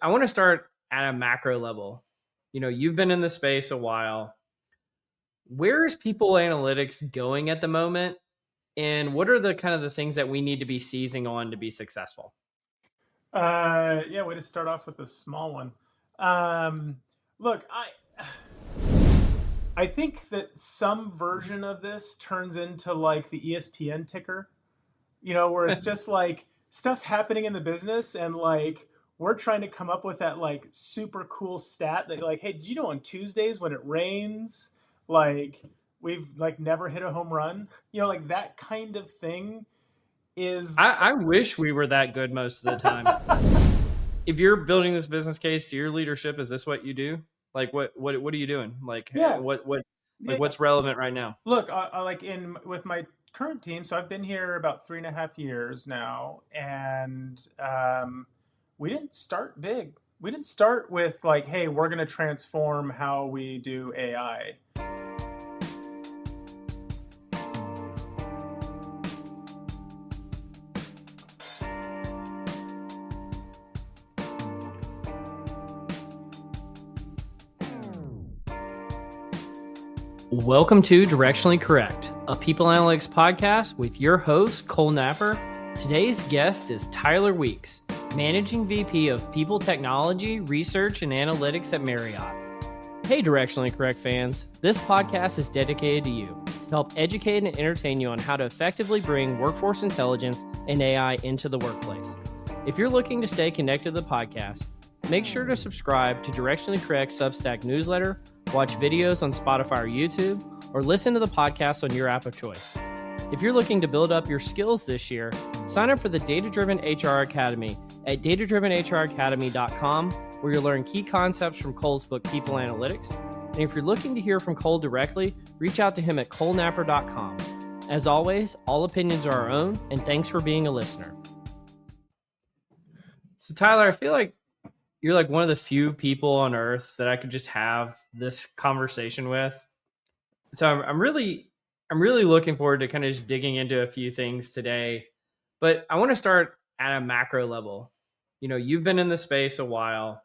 I want to start at a macro level. You've been in the space a while. Where is people analytics going at the moment? And what are the kind of the things that we need to be seizing on to be successful? Yeah, way to start off with a small one. Look, I think that some version of this turns into like the ESPN ticker, where it's just like stuff's happening in the business and like we're trying to come up with that like super cool stat that like, hey, did you know on Tuesdays when it rains, like we've like never hit a home run? Like that kind of thing is I wish we were that good most of the time. If you're building this business case to your leadership, is this what you do? Like what are you doing? Like yeah, yeah. what's relevant right now? Look, I like in with my current team. So I've been here about 3.5 years now, and we didn't start big. We didn't start with like, hey, we're going to transform how we do AI. Welcome to Directionally Correct, a people analytics podcast with your host, Cole Napper. Today's guest is Tyler Weeks, Managing VP of People Technology, Research, and Analytics at Marriott. Hey, Directionally Correct fans. This podcast is dedicated to you to help educate and entertain you on how to effectively bring workforce intelligence and AI into the workplace. If you're looking to stay connected to the podcast, make sure to subscribe to Directionally Correct Substack newsletter, watch videos on Spotify or YouTube, or listen to the podcast on your app of choice. If you're looking to build up your skills this year, sign up for the Data-Driven HR Academy at datadrivenhracademy.com, where you'll learn key concepts from Cole's book, People Analytics. And if you're looking to hear from Cole directly, reach out to him at colenapper.com. As always, all opinions are our own, and thanks for being a listener. So Tyler, I feel like you're like one of the few people on earth that I could just have this conversation with. So I'm really looking forward to kind of just digging into a few things today. But I want to start at a macro level. You've been in the space a while.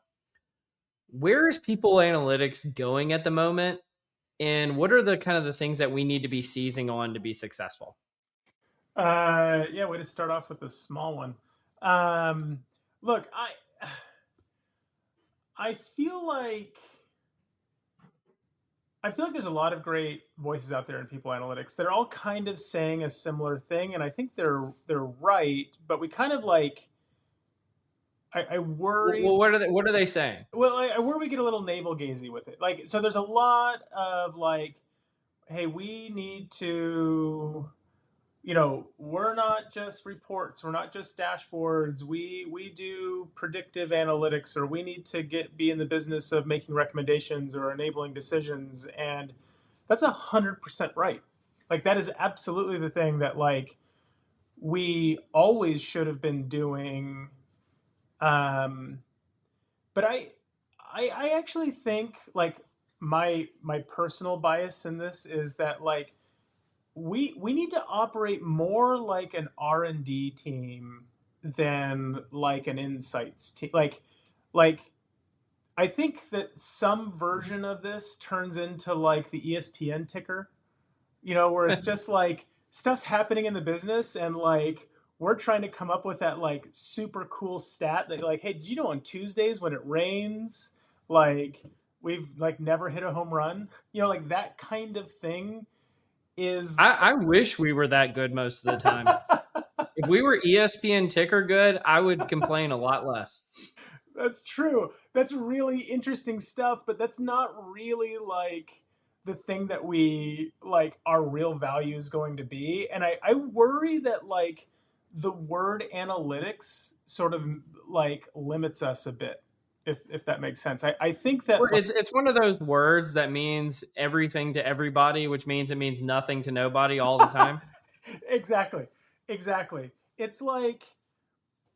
Where is people analytics going at the moment? And what are the kind of the things that we need to be seizing on to be successful? Yeah, way to start off with a small one. Look, I feel like there's a lot of great voices out there in people analytics. They're all kind of saying a similar thing, and I think they're right. But we kind of like I worry. Well, what are they saying? Well, I worry we get a little navel gazing with it. Like, so there's a lot of like, hey, we need to, we're not just reports, we're not just dashboards. We do predictive analytics, or we need to be in the business of making recommendations or enabling decisions, and that's 100% right. Like, that is absolutely the thing that like we always should have been doing. But I actually think like my personal bias in this is that like we need to operate more like an R&D team than like an insights team. Like I think that some version of this turns into like the ESPN ticker, where it's just like stuff's happening in the business and like we're trying to come up with that like super cool stat that like, hey, did you know on Tuesdays when it rains, like we've like never hit a home run? Like that kind of thing is I wish we were that good most of the time. If we were ESPN ticker good, I would complain a lot less. That's true. That's really interesting stuff, but that's not really like the thing that we like our real value is going to be. And I worry that like the word analytics sort of like limits us a bit, if that makes sense. I think that Well, like, it's one of those words that means everything to everybody, which means it means nothing to nobody all the time. exactly, exactly. It's like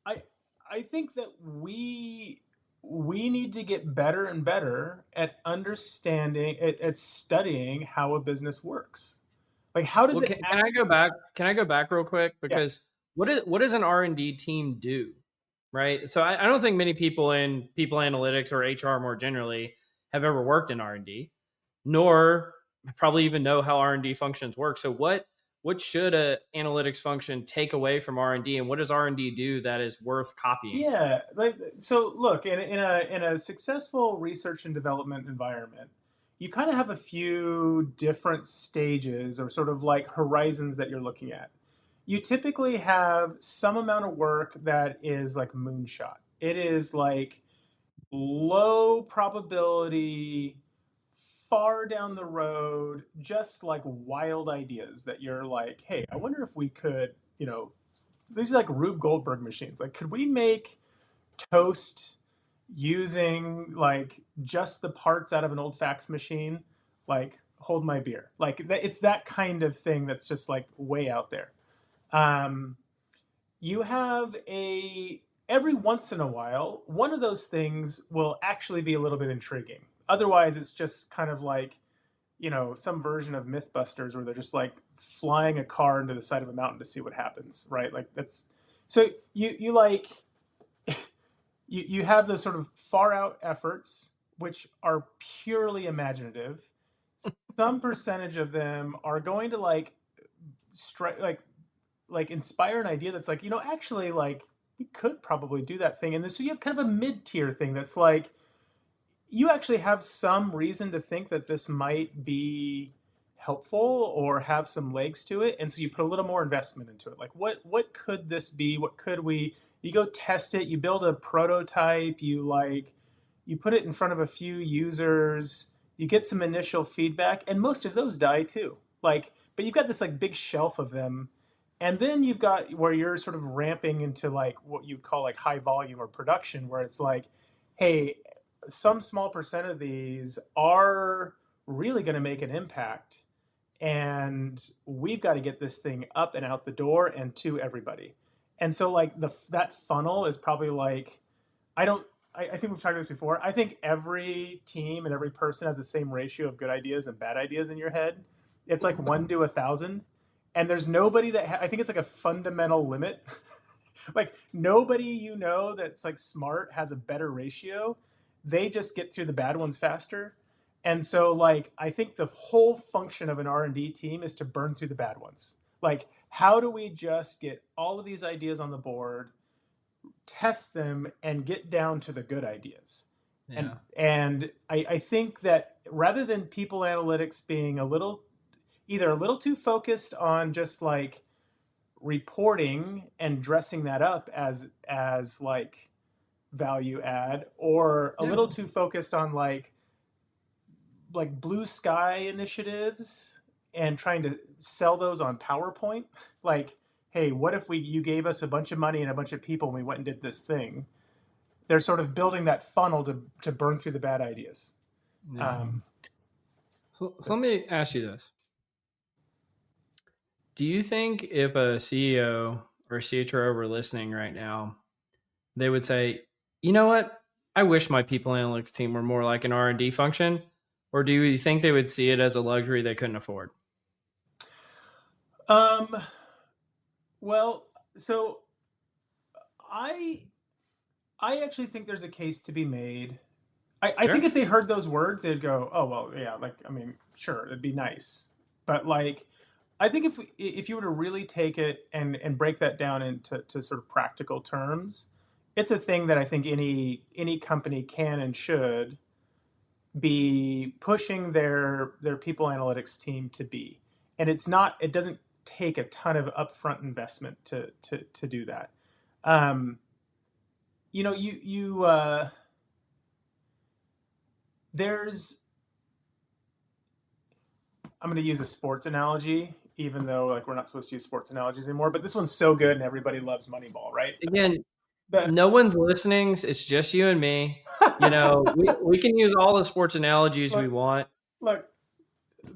I I think that we need to get better and better at understanding at studying how a business works. Like how does Well, it can I go back? Can I go back real quick? yeah. Because what does an R&D team do? right? So I don't think many people in people analytics or HR more generally have ever worked in R&D, nor probably even know how R&D functions work. So what should a analytics function take away from R&D, and what does R&D do that is worth copying? Yeah, like so. Look, in a successful research and development environment, you kind of have a few different stages or sort of like horizons that you're looking at. You typically have some amount of work that is like moonshot. It is like low probability, far down the road, just like wild ideas that you're like, hey, I wonder if we could, these are like Rube Goldberg machines. Like, could we make toast using like just the parts out of an old fax machine? Like, hold my beer. Like, it's that kind of thing that's just like way out there. Um, you have every once in a while, one of those things will actually be a little bit intriguing. Otherwise, it's just kind of like, some version of Mythbusters where they're just like flying a car into the side of a mountain to see what happens, right? Like that's so you like you have those sort of far out efforts which are purely imaginative. Some percentage of them are going to like strike like inspire an idea that's like, actually like we could probably do that thing. And so you have kind of a mid-tier thing that's like you actually have some reason to think that this might be helpful or have some legs to it, and so you put a little more investment into it. Like what could this be? What could we You go test it, you build a prototype, you put it in front of a few users, you get some initial feedback, and most of those die too. Like, but you've got this like big shelf of them, and then you've got where you're sort of ramping into like what you'd call like high volume or production, where it's like, hey, some small percent of these are really going to make an impact, and we've got to get this thing up and out the door and to everybody. And so like that funnel is probably like, I don't I think we've talked about this before. I think every team and every person has the same ratio of good ideas and bad ideas in your head. It's like 1 to 1,000, and there's nobody I think it's like a fundamental limit. Like nobody that's like smart has a better ratio. They just get through the bad ones faster. And so like I think the whole function of an R&D team is to burn through the bad ones. Like how do we just get all of these ideas on the board, test them, and get down to the good ideas? Yeah. And I think that rather than people analytics being either a little too focused on just like reporting and dressing that up as like value add, or a Yeah. little too focused on like blue sky initiatives and trying to sell those on PowerPoint. Like, hey, what if you gave us a bunch of money and a bunch of people and we went and did this thing? They're sort of building that funnel to burn through the bad ideas. Yeah. Um, So let me ask you this. Do you think if a CEO or CHRO were listening right now, they would say, you know what? I wish my people analytics team were more like an R&D function? Or do you think they would see it as a luxury they couldn't afford? um, well, so I I actually think there's a case to be made. I think Sure. if they heard those words, they'd go, "Oh well, yeah." Like, I mean, sure, it'd be nice, but like, I think if you were to really take it and break that down into sort of practical terms, it's a thing that I think any company can and should be pushing their people analytics team to be. And it doesn't take a ton of upfront investment to do that. Um, there's I'm going to use a sports analogy, even though like we're not supposed to use sports analogies anymore. But this one's so good, and everybody loves Moneyball, right? Again, The no one's listening. It's just you and me. We can use all the sports analogies we look, want. look,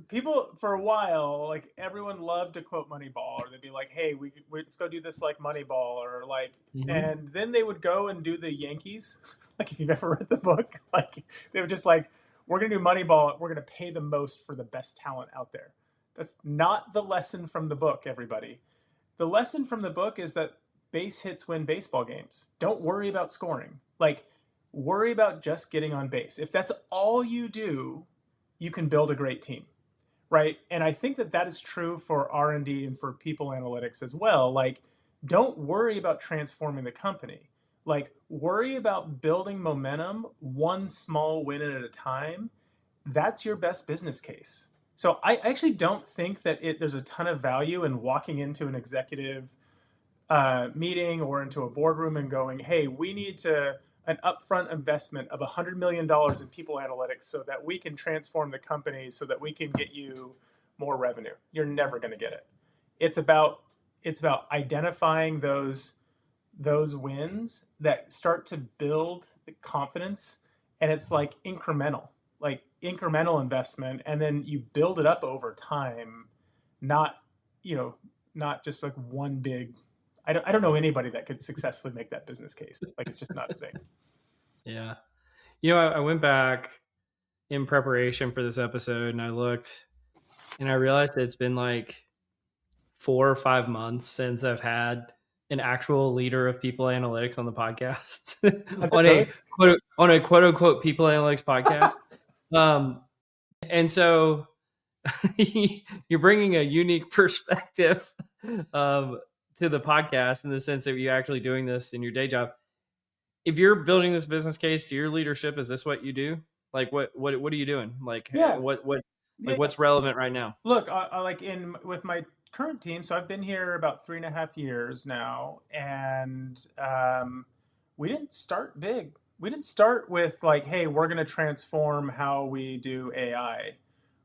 people for a while, like everyone loved to quote Moneyball, or they'd be like, "Hey, let's go do this like Moneyball," or like, Mm-hmm. and then they would go and do the Yankees. Like if you've ever read the book, like they would just like, "We're gonna do Moneyball. We're gonna pay the most for the best talent out there." That's not the lesson from the book, everybody. The lesson from the book is that base hits win baseball games. Don't worry about scoring. Like, worry about just getting on base. If that's all you do, you can build a great team, right? And I think that that is true for R&D and for people analytics as well. Like, don't worry about transforming the company. Like, worry about building momentum one small win at a time. That's your best business case. So I actually don't think that there's a ton of value in walking into an executive meeting or into a boardroom and going, hey, we need an upfront investment of $100 million in people analytics so that we can transform the company so that we can get you more revenue. You're never going to get it. It's about identifying those wins that start to build the confidence, and it's like incremental investment, and then you build it up over time, not not just like one big. I don't know anybody that could successfully make that business case. Like, it's just not a thing. Yeah. I went back in preparation for this episode and I looked and I realized it's been like 4 or 5 months since I've had an actual leader of people analytics on the podcast on a quote unquote people analytics podcast. And so you're bringing a unique perspective to the podcast in the sense that you're actually doing this in your day job. If you're building this business case to your leadership, is this what you do? Like, what are you doing? Like, Yeah. what's relevant right now? Look, I like with my current team. So I've been here about 3.5 years now, and we didn't start big. We didn't start with like, hey, we're going to transform how we do AI.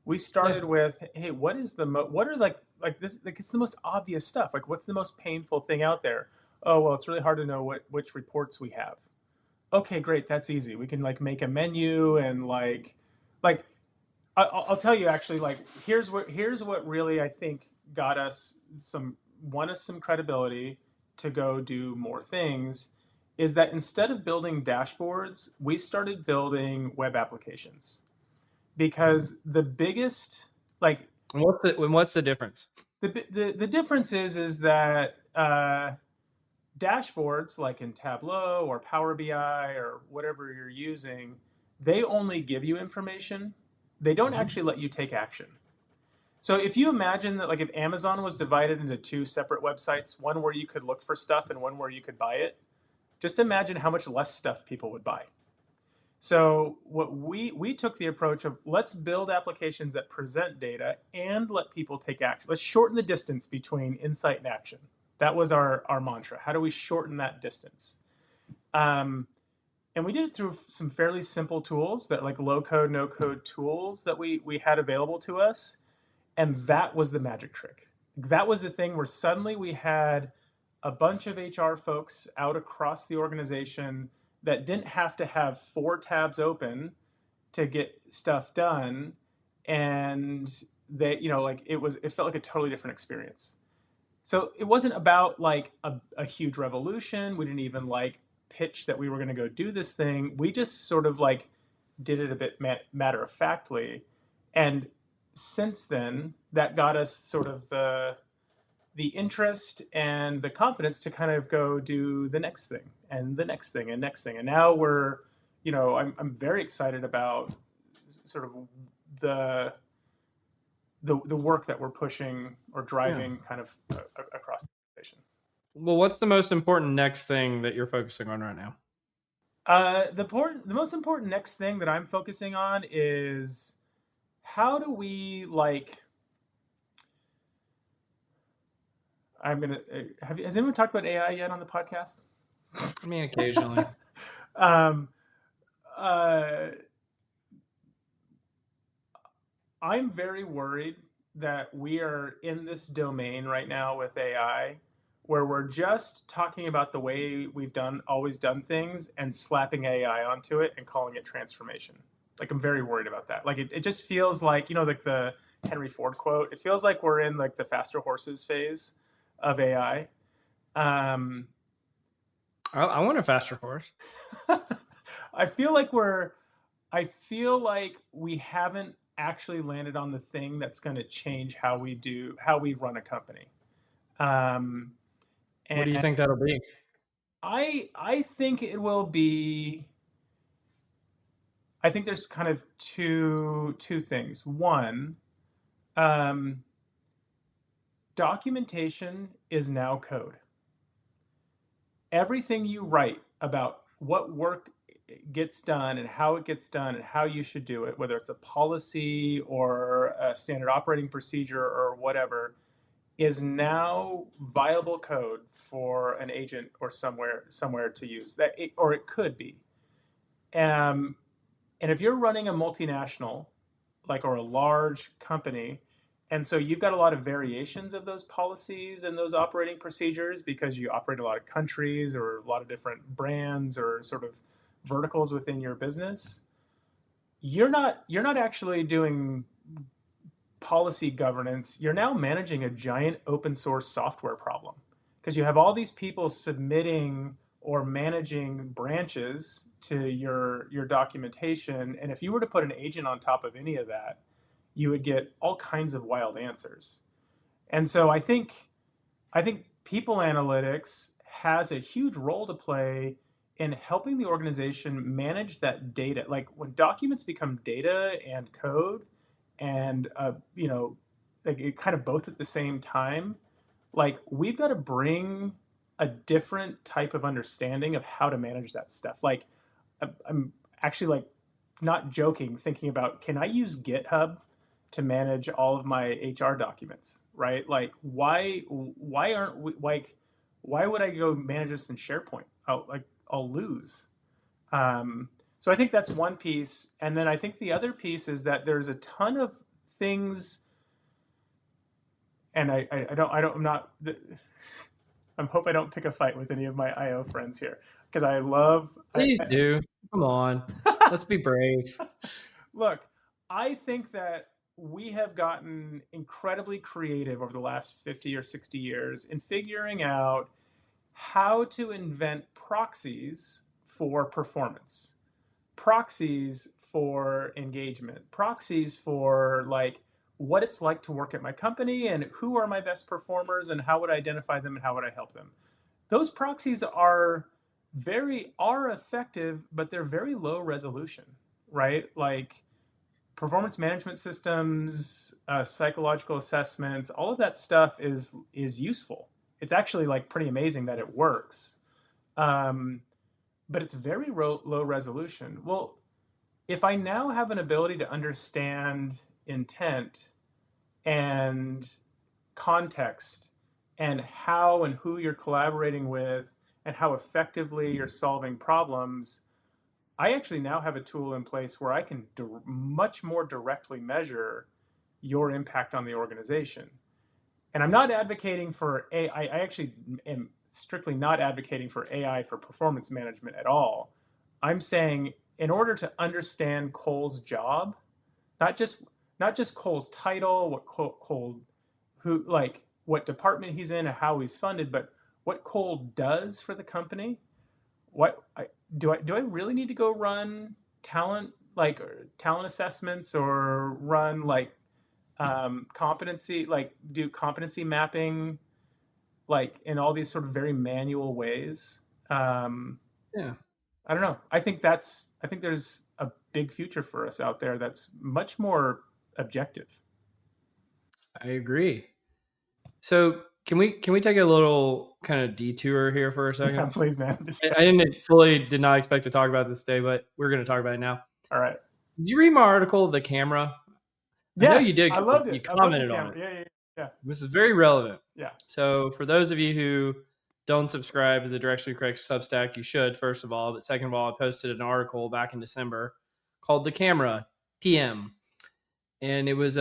We started with, hey, what are like this? Like, it's the most obvious stuff. Like, what's the most painful thing out there? Oh, well, it's really hard to know which reports we have. Okay, great, that's easy. We can like make a menu and like I'll tell you actually, like, here's what really I think won us some credibility to go do more things, is that instead of building dashboards, we started building web applications. Because the biggest, like, what's the difference? The difference is that dashboards like in Tableau or Power BI or whatever you're using, they only give you information. They don't actually let you take action. So if you imagine that, like, if Amazon was divided into 2 separate websites, one where you could look for stuff and one where you could buy it, just imagine how much less stuff people would buy. So what we took the approach of, let's build applications that present data and let people take action. Let's shorten the distance between insight and action. That was our mantra. How do we shorten that distance? And we did it through some fairly simple tools, that like low code, no code tools that we had available to us. And that was the magic trick. That was the thing where suddenly we had a bunch of HR folks out across the organization that didn't have to have 4 tabs open to get stuff done. And they, it felt like a totally different experience. So it wasn't about like a huge revolution. We didn't even like pitch that we were going to go do this thing. We just sort of like did it a bit matter of factly. And since then, that got us sort of the interest and the confidence to kind of go do the next thing and the next thing and next thing. And now we're, I'm very excited about sort of the work that we're pushing or driving kind of across the organization. Well, what's the most important next thing that you're focusing on right now? The most important next thing that I'm focusing on is, how do we has anyone talked about AI yet on the podcast? I mean, occasionally. I'm very worried that we are in this domain right now with AI where we're just talking about the way we've always done things and slapping AI onto it and calling it transformation. Like, I'm very worried about that. Like, it just feels like, like the Henry Ford quote, it feels like we're in like the faster horses phase of AI. I want a faster horse. I feel like we haven't actually landed on the thing that's going to change how we run a company. What do you And think that'll be? I think it will be. I think there's kind of two things. One, um, documentation is now code. Everything you write about what work gets done and how it gets done and how you should do it, whether it's a policy or a standard operating procedure or whatever, is now viable code for an agent or somewhere to use that, or it could be. Um, and if you're running a multinational, like, or a large company, and so you've got a lot of variations of those policies and those operating procedures because you operate in a lot of countries or a lot of different brands or sort of verticals within your business, you're not actually doing policy governance. You're now managing a giant open source software problem because you have all these people submitting or managing branches to your documentation, and if you were to put an agent on top of any of that, you would get all kinds of wild answers. And so I think people analytics has a huge role to play in helping the organization manage that data. Like when documents become data and code, and like it kind of both at the same time, like we've got to bring a different type of understanding of how to manage that stuff. Like I'm actually like not joking, thinking about, can I use GitHub to manage all of my HR documents, right? Like why aren't we like why would I go manage this in SharePoint? I'll lose. So I think that's one piece, and then I think the other piece is that there's a ton of things, and I'm not. I hope I don't pick a fight with any of my IO friends here because I love. Please do. Come on. Let's be brave. Look, I think that we have gotten incredibly creative over the last 50 or 60 years in figuring out how to invent proxies for performance, proxies for engagement, proxies for like what it's like to work at my company and who are my best performers and how would I identify them and how would I help them. Those proxies are effective, but they're very low resolution, right? Like performance management systems, psychological assessments, all of that stuff is useful. It's actually like pretty amazing that it works, but it's very low resolution. Well, if I now have an ability to understand intent and context and how and who you're collaborating with and how effectively you're solving problems, I actually now have a tool in place where I can much more directly measure your impact on the organization. And I'm not advocating for AI. I actually am strictly not advocating for AI for performance management at all. I'm saying in order to understand Cole's job, not just Cole's title, what Cole who like what department he's in and how he's funded, but what Cole does for the company. Do I really need to go run talent assessments or run like competency, like do competency mapping, like in all these sort of very manual ways? Yeah, I don't know. I think there's a big future for us out there that's much more objective. I agree. So can we take a little kind of detour here for a Yeah, second? please, man. I did not expect to talk about this today, but we're going to talk about it now. All right. Did you read my article, The Camera? I know you Yes, did. I loved You it. I loved the commented on it. camera. Yeah, yeah, yeah, This is very relevant. yeah. So for those of you who don't subscribe to the Directionally Correct Substack, you should, first of all. But second of all, I posted an article back in December called The Camera, TM. And it was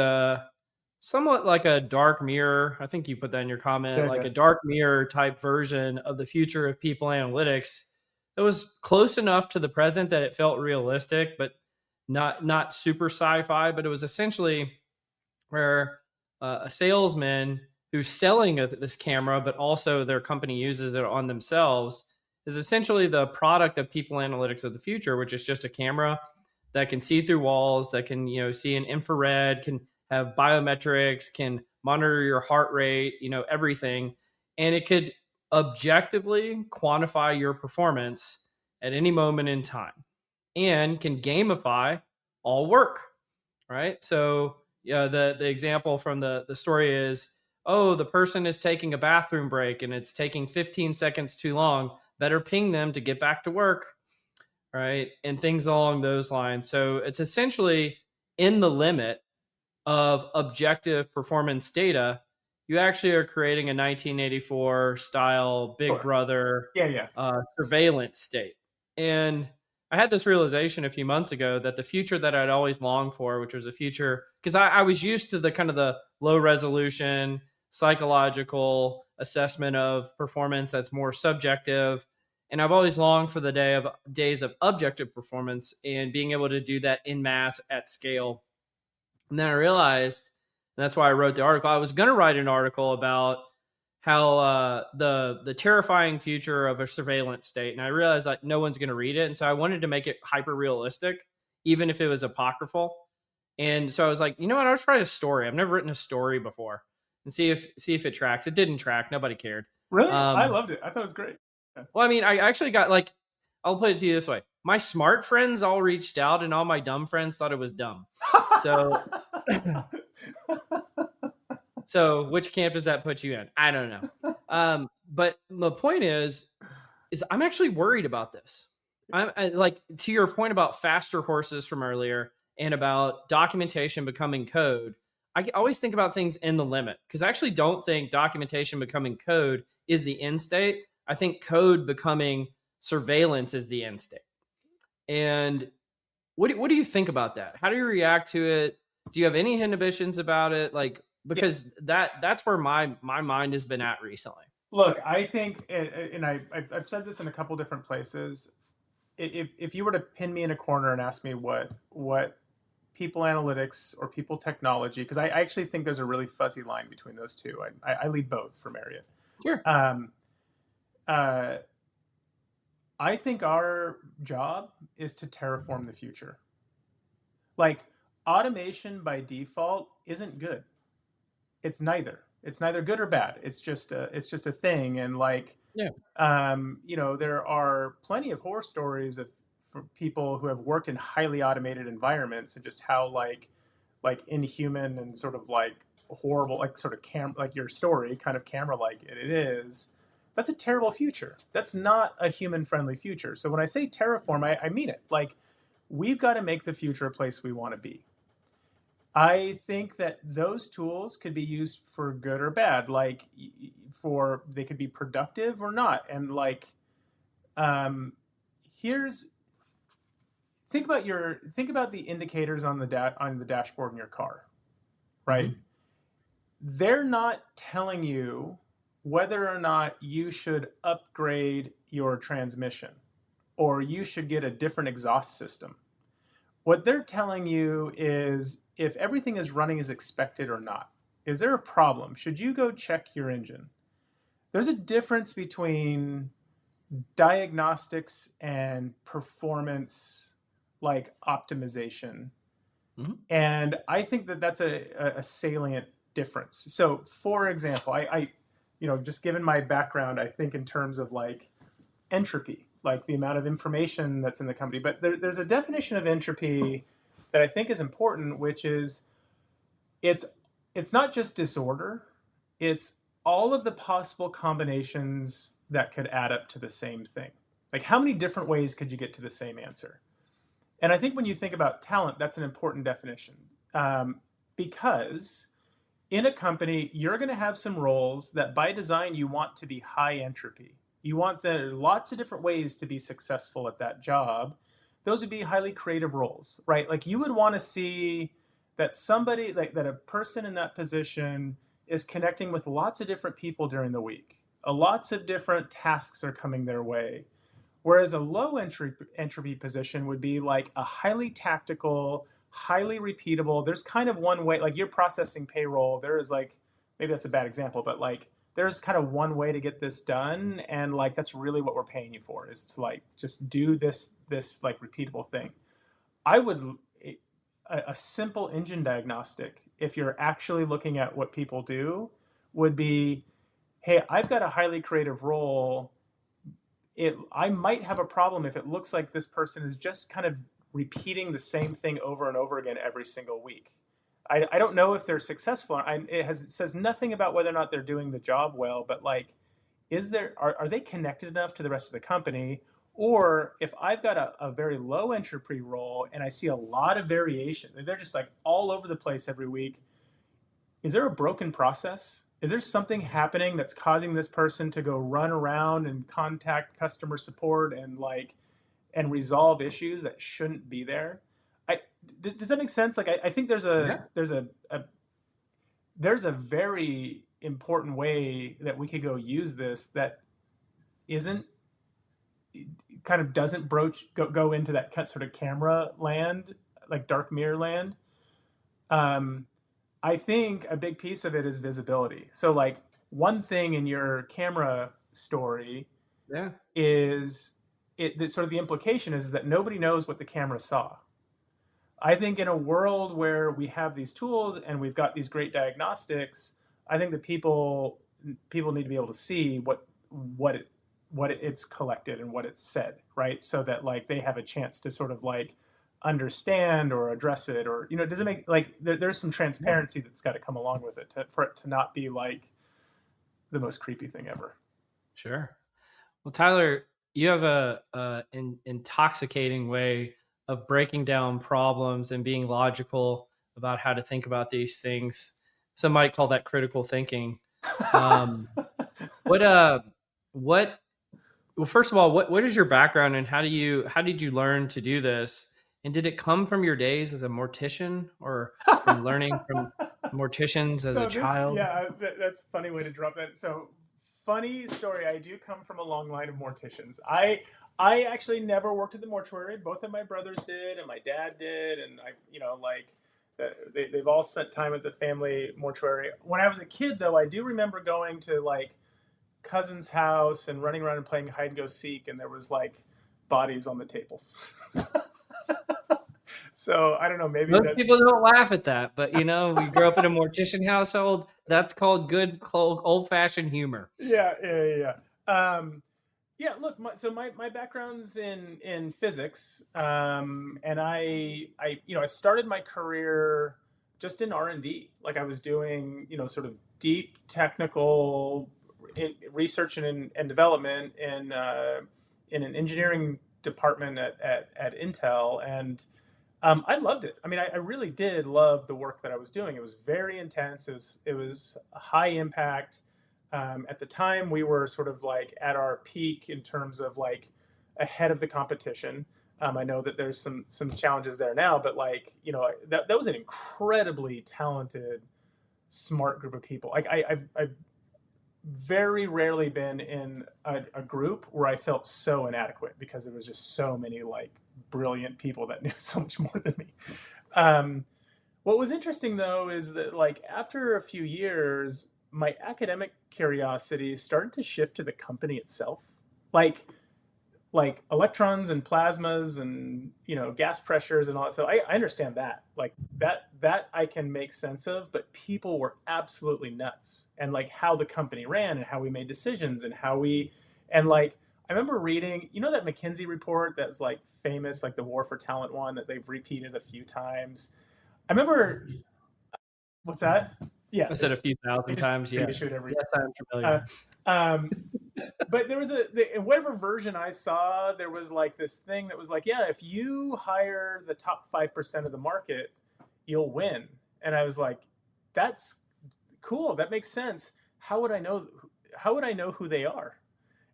somewhat like a dark mirror. I think you put that in your comment, like a dark mirror type version of the future of people analytics. It was close enough to the present that it felt realistic, but not super sci-fi. But it was essentially where a salesman who's selling this camera, but also their company uses it on themselves, is essentially the product of people analytics of the future, which is just a camera that can see through walls, that can see in infrared, can have biometrics, can monitor your heart rate, everything, and it could objectively quantify your performance at any moment in time and can gamify all work, right? So the example from the story is, oh, the person is taking a bathroom break and it's taking 15 seconds too long. Better ping them to get back to work, right? And things along those lines. So it's essentially in the limit of objective performance data, you actually are creating a 1984 style Big Sure. Brother Yeah, yeah. surveillance state. And I had this realization a few months ago that the future that I'd always longed for, which was a future, because I was used to the kind of the low resolution psychological assessment of performance that's more subjective. And I've always longed for the days of objective performance and being able to do that in mass at scale. And then I realized, and that's why I wrote the article. I was going to write an article about how the terrifying future of a surveillance state, and I realized like no one's going to read it, and so I wanted to make it hyper realistic, even if it was apocryphal. And so I was like, you know what? I'll just write a story. I've never written a story before, and see if it tracks. It didn't track. Nobody cared. Really? I Um, loved it. I thought it was great. Yeah. well, I mean, I actually got like, I'll put it to you this way: my smart friends all reached out, and all my dumb friends thought it was dumb. So So which camp does that put you in? I don't know. But the point is I'm actually worried about this. Like to your point about faster horses from earlier and about documentation becoming code. I always think about things in the limit because I actually don't think documentation becoming code is the end state. I think code becoming surveillance is the end state. And what do you think about that? How do you react to it? Do you have any inhibitions about it? Like Yeah. because that's where my mind has been at recently. Look, I think, and I've said this in a couple different places. If you were to pin me in a corner and ask me what people analytics or people technology, because I actually think there's a really fuzzy line between those two. I lead both for Marriott. Sure. Uh, I think our job is to terraform the future. Like automation by default isn't good. It's neither. It's neither good or bad. It's just a thing. And like, Yeah. there are plenty of horror stories of for people who have worked in highly automated environments and just how like inhuman and sort of like horrible, like sort of like your story kind of camera like it is. That's a terrible future. That's not a human friendly future. So when I say terraform, I mean it. Like we've got to make the future a place we want to be. I think that those tools could be used for good or bad. Like for they could be productive or not. And like, um, here's think about the indicators on the dashboard in your car, right? Mm-hmm. They're not telling you whether or not you should upgrade your transmission or you should get a different exhaust system. What they're telling you is if everything is running as expected or not. Is there a problem? Should you go check your engine? There's a difference between diagnostics and performance like optimization. Mm-hmm. And I think that that's a salient difference. So for example, just given my background, I think in terms of like entropy, like the amount of information that's in the company. But there's a definition of entropy that I think is important, which is it's it's not just disorder, it's all of the possible combinations that could add up to the same thing. Like how many different ways could you get to the same answer? And I think when you think about talent, that's an important definition, because in a company, you're going to have some roles that by design you want to be high entropy. You want there lots of different ways to be successful at that job. Those would be highly creative roles, right? Like you would want to see that somebody like that a person in that position is connecting with lots of different people during the week. Lots of different tasks are coming their way. Whereas a low entropy position would be like a highly tactical, highly repeatable. There's kind of one way, like you're processing payroll. There is like, maybe that's a bad example, but like there's kind of one way to get this done. And like, that's really what we're paying you for is to like, just do this like repeatable thing. I would, a simple engine diagnostic, if you're actually looking at what people do, would be hey, I've got a highly creative role. I might have a problem if it looks like this person is just kind of repeating the same thing over and over again every single week. I don't know if they're successful. It says nothing about whether or not they're doing the job well, but like, are they connected enough to the rest of the company? Or if I've got a very low entropy role and I see a lot of variation, they're just like all over the place every week, is there a broken process? Is there something happening that's causing this person to go run around and contact customer support and resolve issues that shouldn't be there? I, does that make sense? Like I think Yeah. there's a very important way that we could go use this that isn't kind of doesn't go into that sort of camera land, like dark mirror land. Um, I think a big piece of it is visibility. So like one thing in your camera story Yeah. is sort of the implication is that nobody knows what the camera saw. I think in a world where we have these tools and we've got these great diagnostics, I think that people need to be able to see what it it's collected and what it's said, right? So that like they have a chance to sort of like understand or address it, or does it make like there's some Yeah. transparency that's got to come along with it for it to not be like the most creepy thing ever. Sure. Well, Tyler, you have a intoxicating way of breaking down problems and being logical about how to think about these things. Some might call that critical thinking. Um, what what well, first of all, what is your background and how did you learn to do this? And did it come from your days as a mortician or from learning from morticians as a So child? yeah, that's a funny way to drop that. So funny story. I do come from a long line of morticians. I actually never worked at the mortuary. Both of my brothers did, and my dad did, and I like they've all spent time at the family mortuary. When I was a kid, though, I do remember going to like cousin's house and running around and playing hide and go seek, and there was like bodies on the tables. So I don't know. Maybe Most that's people don't laugh at that, but we grew up in a mortician household. That's called good old fashioned humor. yeah. Yeah, look, my background's in physics, and I started my career just in R&D. Like I was doing sort of deep technical research and development in an engineering department at Intel, and I loved it. I mean, I really did love the work that I was doing. It was very intense. It was high impact. At the time, we were sort of like at our peak in terms of like ahead of the competition. I know that there's some challenges there now, but like that was an incredibly talented, smart group of people. Like I've very rarely been in a group where I felt so inadequate because there was just so many like brilliant people that knew so much more than me. Um, what was interesting though is that like after a few years, my academic curiosity started to shift to the company itself. Like electrons and plasmas and gas pressures and all that. So I understand that like that I can make sense of, but people were absolutely nuts, and like how the company ran and how we made decisions and how we and like I remember reading that McKinsey report that's like famous, like the war for talent one that they've repeated a few times. I remember what's that? Yeah, I said a few they thousand just times. Yeah. reissue it every Yes, I'm uh, familiar. um, but there was in whatever version I saw, there was like this thing that was like, yeah, if you hire the top 5% of the market, you'll win. And I was like, that's cool. That makes sense. How would I know? How would I know who they are?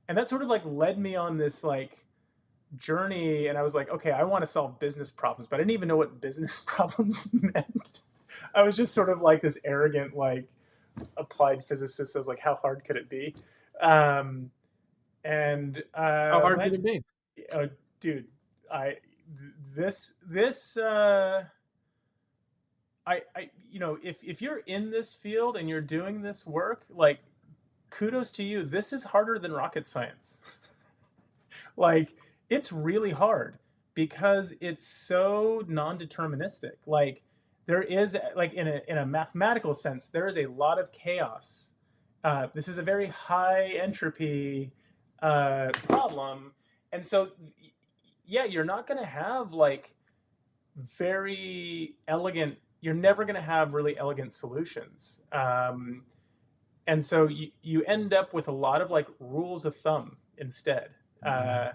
And that sort of like led me on this like journey. And I was like, okay, I want to solve business problems, but I didn't even know what business problems meant. I was just sort of like this arrogant, like applied physicist. I was like, how hard could it be? Um, and How hard could went, it be? oh, dude, I this I if you're in this field and you're doing this work, like kudos to you. This is harder than rocket science. Like it's really hard because it's so non-deterministic. Like there is like in a mathematical sense, there is a lot of chaos This is a very high entropy problem. And so, yeah, you're not going to have like very elegant, you're never going to have really elegant solutions. And so you end up with a lot of like rules of thumb instead. Yeah.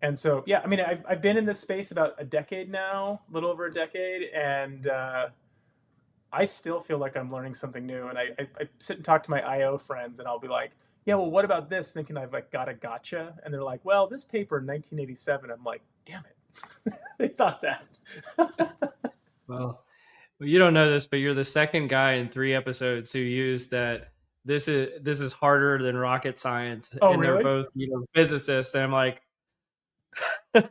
And so, yeah, I mean, I've been in this space about a decade now, a little over a decade, and I still feel like I'm learning something new. And I sit and talk to my IO friends, and I'll be like, yeah, well, what about this? Thinking I've like got a gotcha. And they're like, well, this paper in 1987. I'm like, damn it. They thought that. Well, you don't know this, but you're the second guy in 3 episodes who used that. This is harder than rocket science, Oh, and they're really? both physicists. And I'm like, I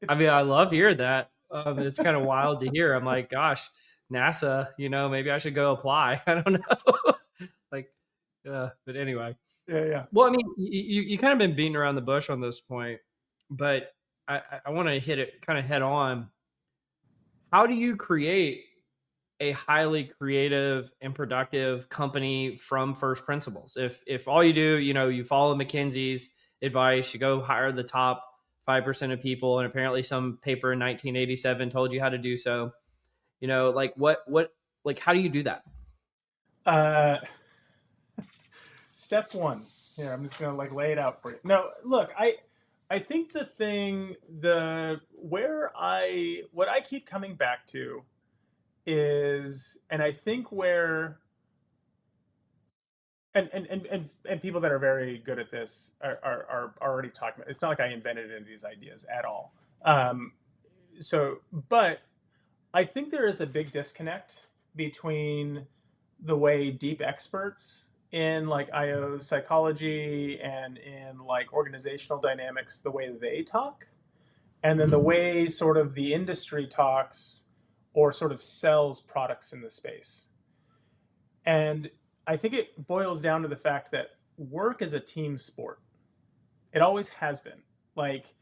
It's mean, I love hearing that. It's kind of wild to hear. I'm like, gosh, NASA, maybe I should go apply. I don't know. Like, but anyway. yeah, yeah. Well, I mean, you kind of been beating around the bush on this point, but I want to hit it kind of head on. How do you create a highly creative and productive company from first principles? If all you do, you follow McKinsey's advice, you go hire the top 5% of people, and apparently some paper in 1987 told you how to do so. Like what like how do you do that? Uh, Step one. Here, I'm just gonna like lay it out for you. No, look, I think the thing the where I what I keep coming back to is, and I think where and people that are very good at this are already talking about. It's not like I invented any of these ideas at all. Um, so, but I think there is a big disconnect between the way deep experts in like IO psychology and in like organizational dynamics, the way they talk, and then the Mhm. way sort of the industry talks or sort of sells products in the space. And I think it boils down to the fact that work is a team sport. It always has been. Like,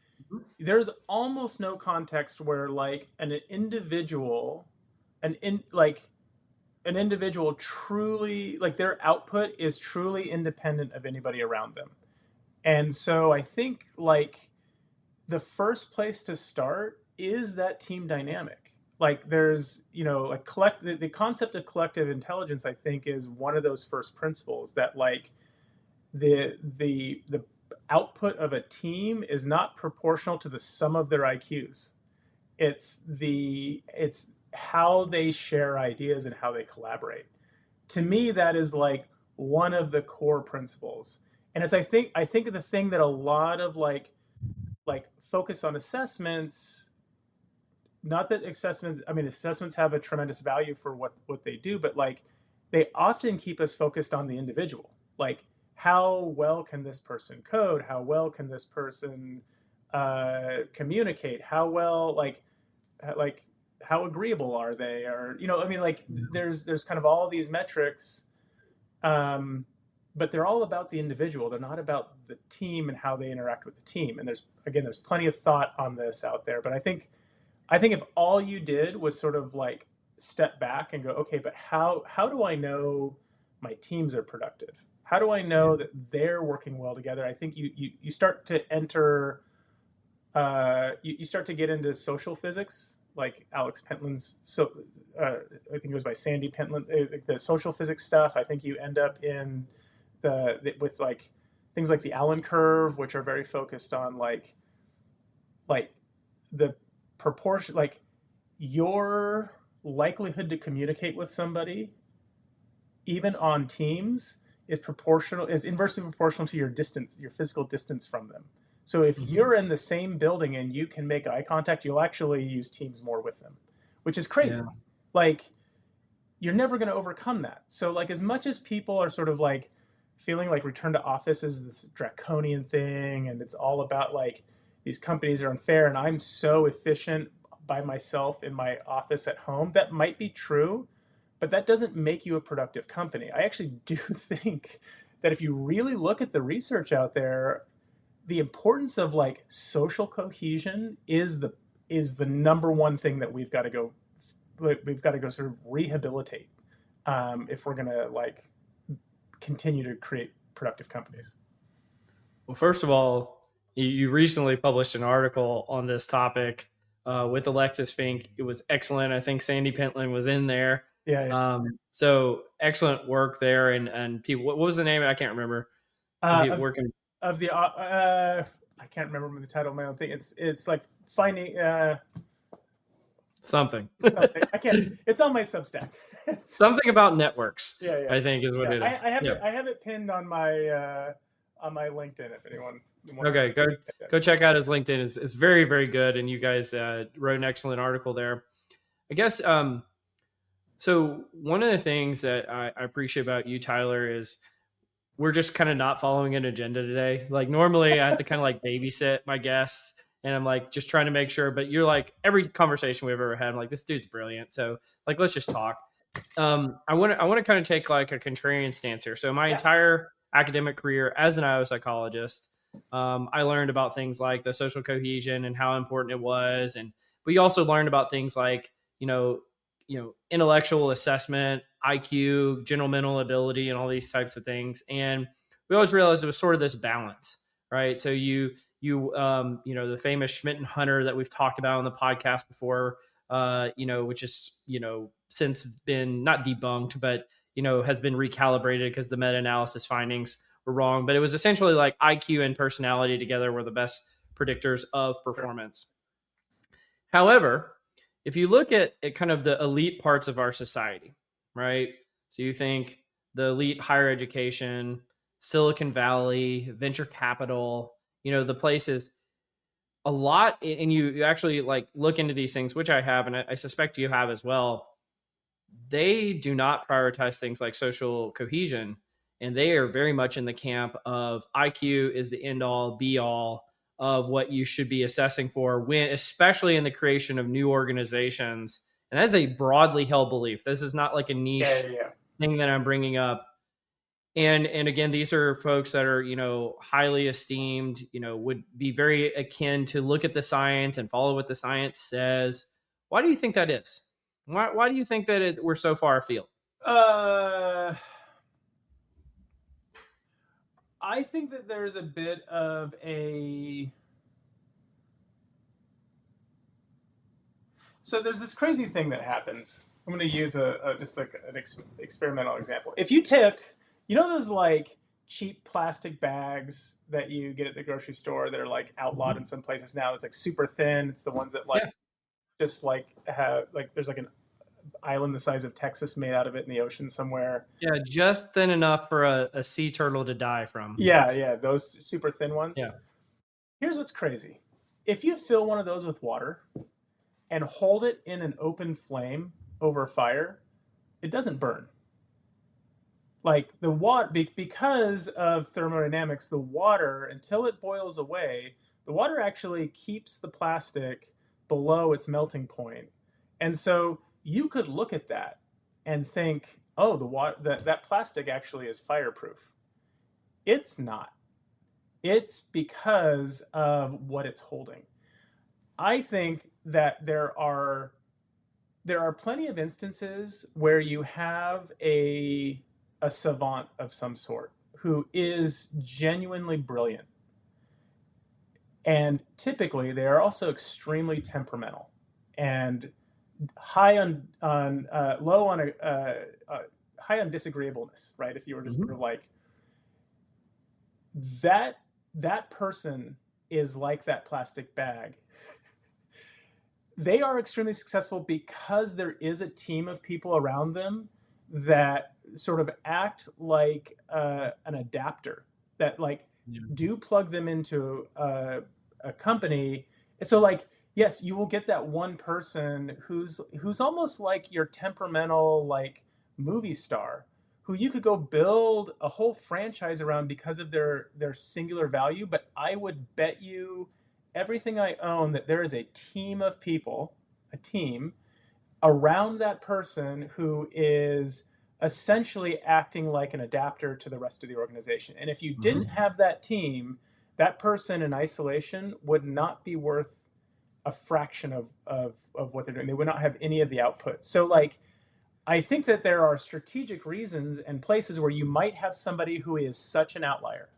there's almost no context where like an individual an in like an individual truly like their output is truly independent of anybody around them. And so I think like the first place to start is that team dynamic. Like there's, like the concept of collective intelligence, I think, is one of those first principles that like the output of a team is not proportional to the sum of their IQs. It's how they share ideas and how they collaborate. To me, that is like one of the core principles. And it's I think the thing that a lot of like focus on assessments, not that assessments, I mean, assessments have a tremendous value for what they do, but like they often keep us focused on the individual. Like, how well can this person code? How well can this person communicate? How well, like how agreeable are they? Or I mean, like there's kind of all these metrics, um, but they're all about the individual. They're not about the team and how they interact with the team. And there's plenty of thought on this out there, but I think if all you did was sort of like step back and go, okay, but how do I know my teams are productive? How do I Yeah. know that they're working well together? I think you start to enter, you start to get into social physics, like Alex Pentland's. So I think it goes by Sandy Pentland, the social physics stuff. I think you end up in with like things like the Allen curve, which are very focused on like the proportion, like your likelihood to communicate with somebody, even on teams, is inversely proportional to your distance, your physical distance from them. So if Mhm. you're in the same building and you can make eye contact, you'll actually use teams more with them, which is Yeah. crazy. Like, you're never going to overcome that. So like as much as people are sort of like feeling like return to office is this draconian thing and it's all about like these companies are unfair and I'm so efficient by myself in my office at home, that might be true, but that doesn't make you a productive company. I actually do think that if you really look at the research out there, the importance of like social cohesion is the number one thing that we've got to go sort of rehabilitate, if we're gonna like continue to create productive companies? Well, first of all, you recently published an article on this topic with Alexis Fink. It was excellent. I think Sandy Pentland was in there. Yeah, yeah. So excellent work there. And people, what was the name? I can't remember. Of Working the I can't remember the title of my own thing. It's like finding something. something. I can't. It's on my Substack. Something about networks. Yeah, yeah. I think is what it is. I have it pinned on my LinkedIn. If anyone. Okay, go check out his LinkedIn. It's very, very good, and you guys wrote an excellent article there. I guess. So one of the things that I appreciate about you, Tyler, is we're just kind of not following an agenda today. Like normally I have to kind of like babysit my guests and I'm like just trying to make sure, but you're like every conversation we've ever had, I'm like, this dude's brilliant. So like, let's just talk. I want to kind of take like a contrarian stance here. So my entire academic career as an IO psychologist, I learned about things like the social cohesion and how important it was. And we also learned about things like, intellectual assessment, IQ, general mental ability, and all these types of things. And we always realized it was sort of this balance, right? So the famous Schmidt and Hunter that we've talked about on the podcast before, which is, since been not debunked, but, has been recalibrated because the meta-analysis findings were wrong. But it was essentially like IQ and personality together were the best predictors of performance. However, if you look at kind of the elite parts of our society, right? So you think the elite higher education, Silicon Valley, venture capital, the places a lot, and you actually like look into these things, which I have, and I suspect you have as well. They do not prioritize things like social cohesion, and they are very much in the camp of IQ is the end all be all of what you should be assessing for when, especially in the creation of new organizations. And that's a broadly held belief. This is not like a niche thing that I'm bringing up. And again, these are folks that are, highly esteemed, would be very akin to look at the science and follow what the science says. Why do you think that is? Why do you think that we're so far afield? I think that there's a bit of so there's this crazy thing that happens. I'm going to use just like an experimental example. If you took, those like cheap plastic bags that you get at the grocery store that are like outlawed in some places now. It's like super thin. It's the ones that just like have like there's like an island the size of Texas made out of it in the ocean somewhere. Yeah, just thin enough for a sea turtle to die from. Yeah, those super thin ones. Yeah. Here's what's crazy. If you fill one of those with water and hold it in an open flame over fire, it doesn't burn. Like the water, because of thermodynamics, the water, until it boils away, the water actually keeps the plastic below its melting point. And so you could look at that and think, oh, that plastic actually is fireproof. It's not. It's because of what it's holding. I think that there are plenty of instances where you have a savant of some sort who is genuinely brilliant. And typically they are also extremely temperamental and high on disagreeableness, right? If you were just sort of like that person is like that plastic bag. They are extremely successful because there is a team of people around them that sort of act like an adapter that do plug them into a company. And so yes, you will get that one person who's almost like your temperamental movie star who you could go build a whole franchise around because of their singular value. But I would bet you everything I own that there is a team of people, a team around that person who is essentially acting like an adapter to the rest of the organization. And if you didn't have that team, that person in isolation would not be worth a fraction of what they're doing. They would not have any of the output. So I think that there are strategic reasons and places where you might have somebody who is such an outlier.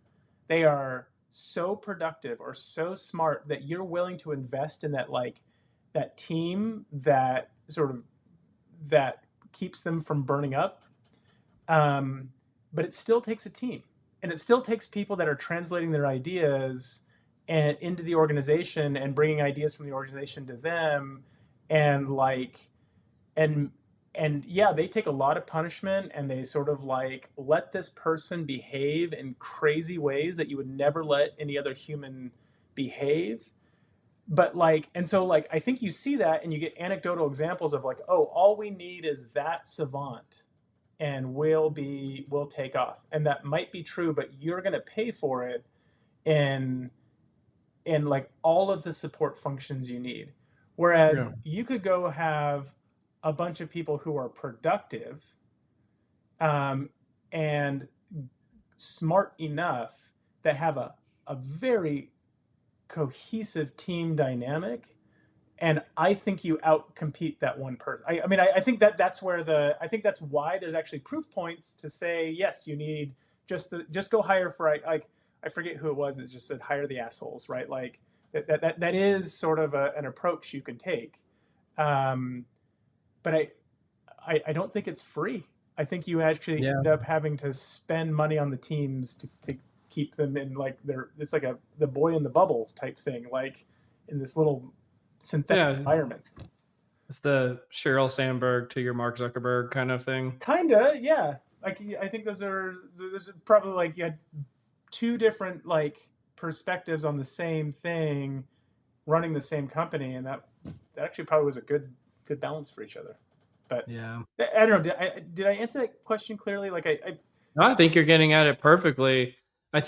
They are so productive or so smart that you're willing to invest in that, like that team that sort of that keeps them from burning up. But it still takes a team, and it still takes people that are translating their ideas and into the organization and bringing ideas from the organization to them, and like and and yeah, they take a lot of punishment, and they sort of like let this person behave in crazy ways that you would never let any other human behave. But like, and so like, I think you see that and you get anecdotal examples of like, oh, all we need is that savant and we'll take off. And that might be true, but you're going to pay for it in like all of the support functions you need. Whereas Yeah. you could go have a bunch of people who are productive, and smart enough, that have a very cohesive team dynamic. And I think you outcompete that one person. I think that's where I think that's why there's actually proof points to say, yes, you need just go hire for, like, I forget who it was that just said hire the assholes, right? Like that is sort of an approach you can take. Um, but I don't think it's free. I think you actually Yeah. end up having to spend money on the teams to keep them in, like, it's like the boy in the bubble type thing, like in this little synthetic Yeah. environment. It's the Sheryl Sandberg to your Mark Zuckerberg kind of thing. Kinda, yeah. Like, I think there's probably, like, you had two different like perspectives on the same thing, running the same company, and that actually probably was a good balance for each other. But Yeah. I don't know. Did I answer that question clearly? Like, No, I think you're getting at it perfectly. I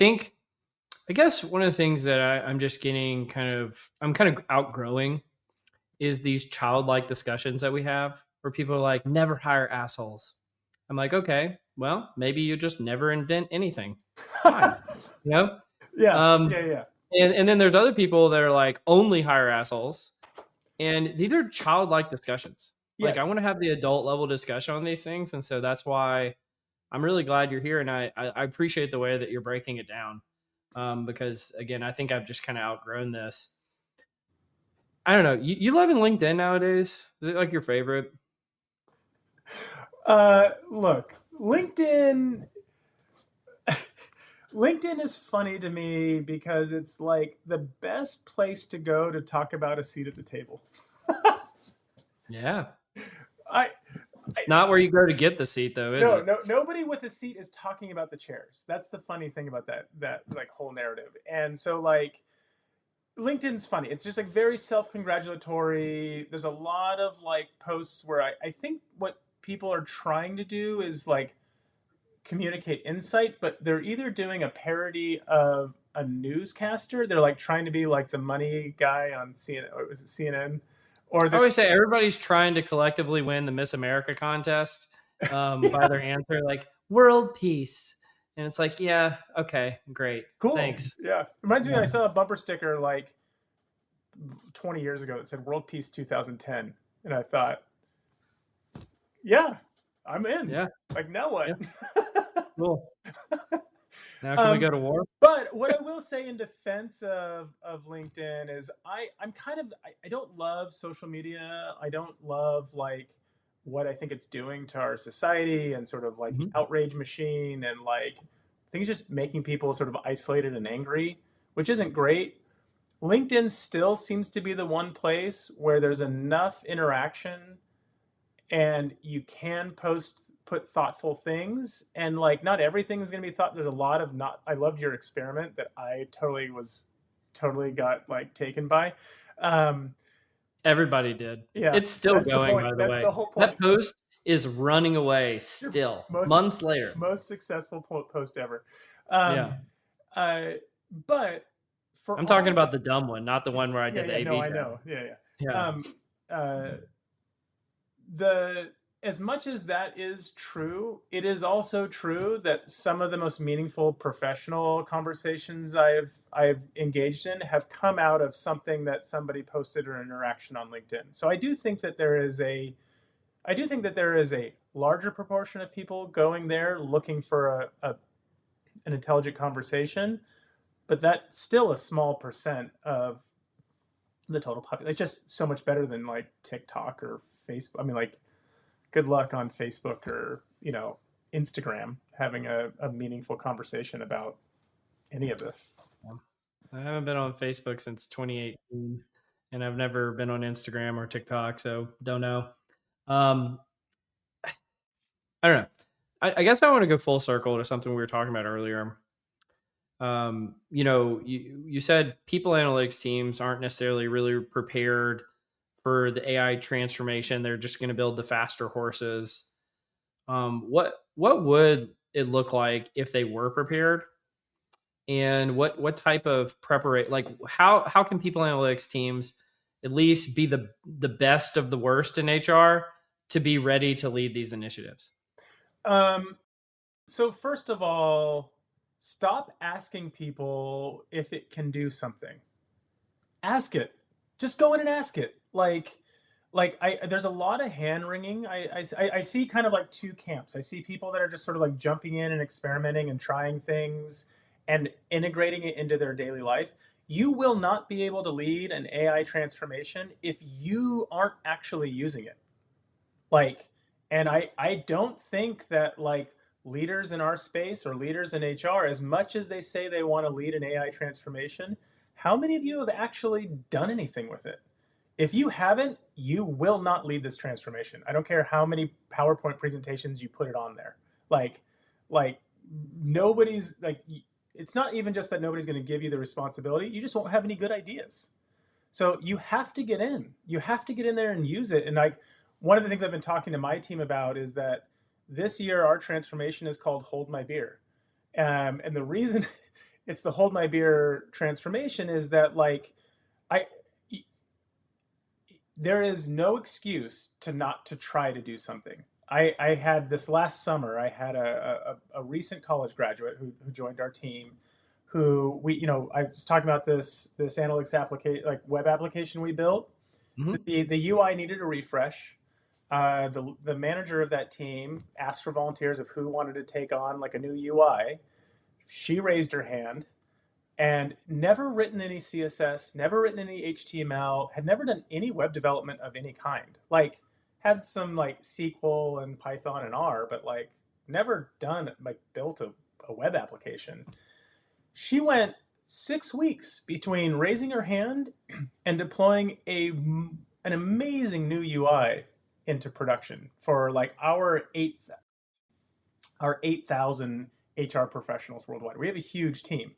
guess one of the things that I'm just I'm kind of outgrowing is these childlike discussions that we have where people are like, never hire assholes. I'm like, okay, well, maybe you just never invent anything. Fine. You know? yeah, Um, yeah, yeah. and then there's other people that are like, only hire assholes. And these are childlike discussions. Like, I want Yes. to have the adult level discussion on these things. And so that's why I'm really glad you're here. And I appreciate the way that you're breaking it down. Because again, I think I've just kind of outgrown this. I don't know. You live in LinkedIn nowadays? Is it like your favorite? Look, LinkedIn is funny to me because it's like the best place to go to talk about a seat at the table. Yeah. I It's not where you go to get the seat, though, is No, it? no, nobody with a seat is talking about the chairs. That's the funny thing about that like whole narrative. And so like LinkedIn's funny. It's just like very self-congratulatory. There's a lot of like posts where I think what people are trying to do is like communicate insight, but they're either doing a parody of a newscaster. They're like trying to be like the money guy on CNN, or was it CNN? Or I they're always say everybody's trying to collectively win the Miss America contest by yeah, their answer, like world peace. And it's like, yeah, okay, great. cool. Thanks. Yeah. Reminds me, Yeah. I saw a bumper sticker like 20 years ago that said World Peace 2010. And I thought, yeah, I'm in. Yeah. Like, now what? Yeah. Cool. Now can we um, go to war? but what I will say in defense of LinkedIn is I'm kind of, I don't love social media. I don't love like what I think it's doing to our society, and sort of like the Mhm. outrage machine, and like things just making people sort of isolated and angry, which isn't great. LinkedIn still seems to be the one place where there's enough interaction, and you can put thoughtful things, and like not everything is going to be thought. There's a lot of not. I loved your experiment that I totally got like taken by. Um, Everybody did. yeah, It's still that's the going, point. by the That's way. the whole That point. post is running away Your still, most months later. most successful post ever. Yeah. Um, uh, but for I'm talking all about the dumb one, not the one where I yeah, did the yeah, no, A/B I test. know, yeah, yeah. Yeah. Uh, the As much as that is true, it is also true that some of the most meaningful professional conversations I've engaged in have come out of something that somebody posted or an interaction on LinkedIn. So I do think that I do think that there is a larger proportion of people going there looking for an intelligent conversation, but that's still a small percent of the total population. It's just so much better than like TikTok or Facebook. I mean, like, good luck on Facebook or, Instagram having a meaningful conversation about any of this. I haven't been on Facebook since 2018, and I've never been on Instagram or TikTok, so don't know. Um, I don't know. I guess I want to go full circle to something we were talking about earlier. You said people analytics teams aren't necessarily really prepared for the AI transformation. They're just going to build the faster horses. What would it look like if they were prepared? And what type of preparation, like how can people analytics teams at least be the best of the worst in HR to be ready to lead these initiatives? Um, so first of all, stop asking people if it can do something. Ask it. Just go in and ask it. Like there's a lot of hand wringing. I see kind of like two camps. I see people that are just sort of like jumping in and experimenting and trying things and integrating it into their daily life. You will not be able to lead an AI transformation if you aren't actually using it. Like, and I don't think that like leaders in our space or leaders in HR, as much as they say they want to lead an AI transformation, how many of you have actually done anything with it? If you haven't, you will not lead this transformation. I don't care how many PowerPoint presentations you put it on there. Like nobody's like, it's not even just that nobody's going to give you the responsibility. You just won't have any good ideas. So you have to get in. You have to get in there and use it. And like one of the things I've been talking to my team about is that this year our transformation is called Hold My Beer. And the reason it's the Hold My Beer transformation is that like I there is no excuse to not to try to do something. I had this last summer, I had a recent college graduate who joined our team who I was talking about this analytics application, like web application we built. Mm-hmm. The UI needed a refresh. The manager of that team asked for volunteers of who wanted to take on like a new UI. She raised her hand and never written any CSS, never written any HTML, had never done any web development of any kind. Like had some like SQL and Python and R, but like never done like built a web application. She went 6 weeks between raising her hand and deploying an amazing new UI into production for like our 8,000 HR professionals worldwide. We have a huge team.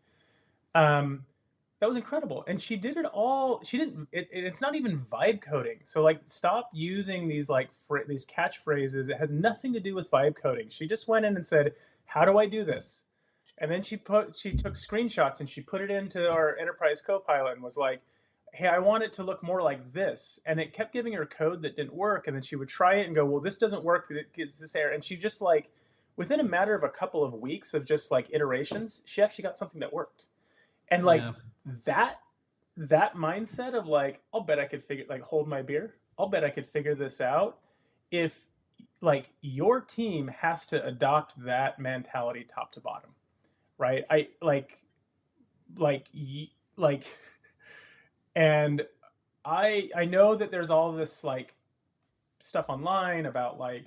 That was incredible, and she did it all. She didn't. It's not even vibe coding. So like, stop using these like these catchphrases. It has nothing to do with vibe coding. She just went in and said, "How do I do this?" And then she took screenshots and she put it into our enterprise copilot and was like, "Hey, I want it to look more like this." And it kept giving her code that didn't work. And then she would try it and go, "Well, this doesn't work. It gets this error." And she just like, within a matter of a couple of weeks of just like iterations, she actually got something that worked. And like that mindset of like, I'll bet I could figure, like, Hold My Beer. I'll bet I could figure this out. If like your team has to adopt that mentality top to bottom, right? Like and I know that there's all this like stuff online about like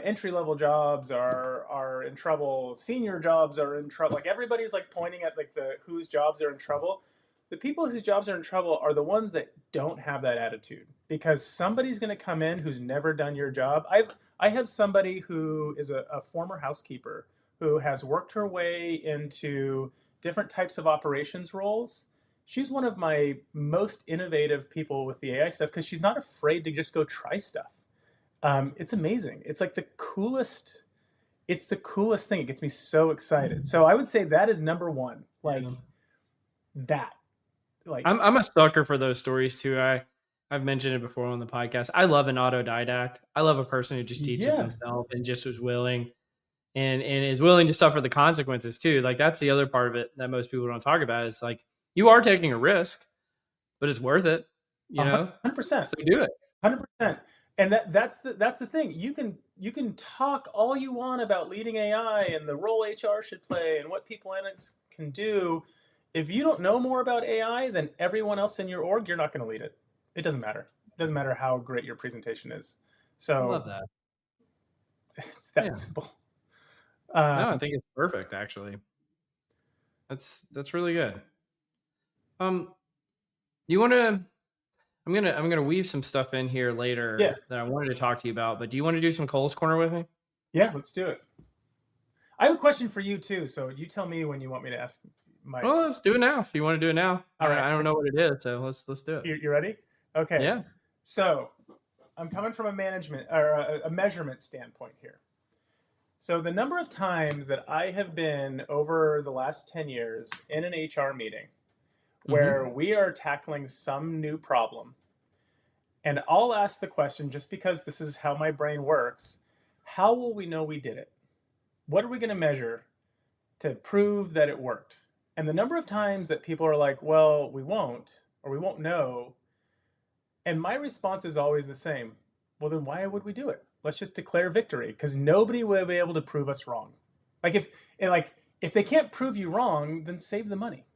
entry level jobs are in trouble, senior jobs are in trouble. Like everybody's like pointing at like the whose jobs are in trouble. The people whose jobs are in trouble are the ones that don't have that attitude, because somebody's going to come in who's never done your job. I have somebody who is a former housekeeper who has worked her way into different types of operations roles. She's one of my most innovative people with the AI stuff because she's not afraid to just go try stuff. It's amazing. It's like the coolest. It's the coolest thing. It gets me so excited. So I would say that is number one. Like that. Like I'm a sucker for those stories too. I've mentioned it before on the podcast. I love an autodidact. I love a person who just teaches himself and just was willing and is willing to suffer the consequences too. Like that's the other part of it that most people don't talk about. Is like you are taking a risk, but it's worth it. 100%. So do it. 100%. And that's the thing. You can talk all you want about leading AI and the role HR should play and what people analytics can do. If you don't know more about AI than everyone else in your org, you're not going to lead it. It doesn't matter. It doesn't matter how great your presentation is. I So love that. it's that Yeah. simple. No, I think it's perfect actually. That's really good. Um, you want to I'm gonna weave some stuff in here Yeah, later that I wanted to talk to you about, but do you want to do some Cole's Corner with me? yeah. Let's do it. I have a question for you too. So you tell me when you want me to ask my. Well, let's do it now. If you want to do it now, All right, I don't know what it is, so let's do it. you ready? Okay. Yeah. So I'm coming from a management or a measurement standpoint here. So the number of times that I have been over the last 10 years in an HR meeting Mm-hmm. where we are tackling some new problem, and I'll ask the question just because this is how my brain works, how will we know we did it? What are we going to measure to prove that it worked? And the number of times that people are like, well, we won't, or we won't know. And my response is always the same. Well, then why would we do it? Let's just declare victory because nobody will be able to prove us wrong. Like if they can't prove you wrong, then save the money.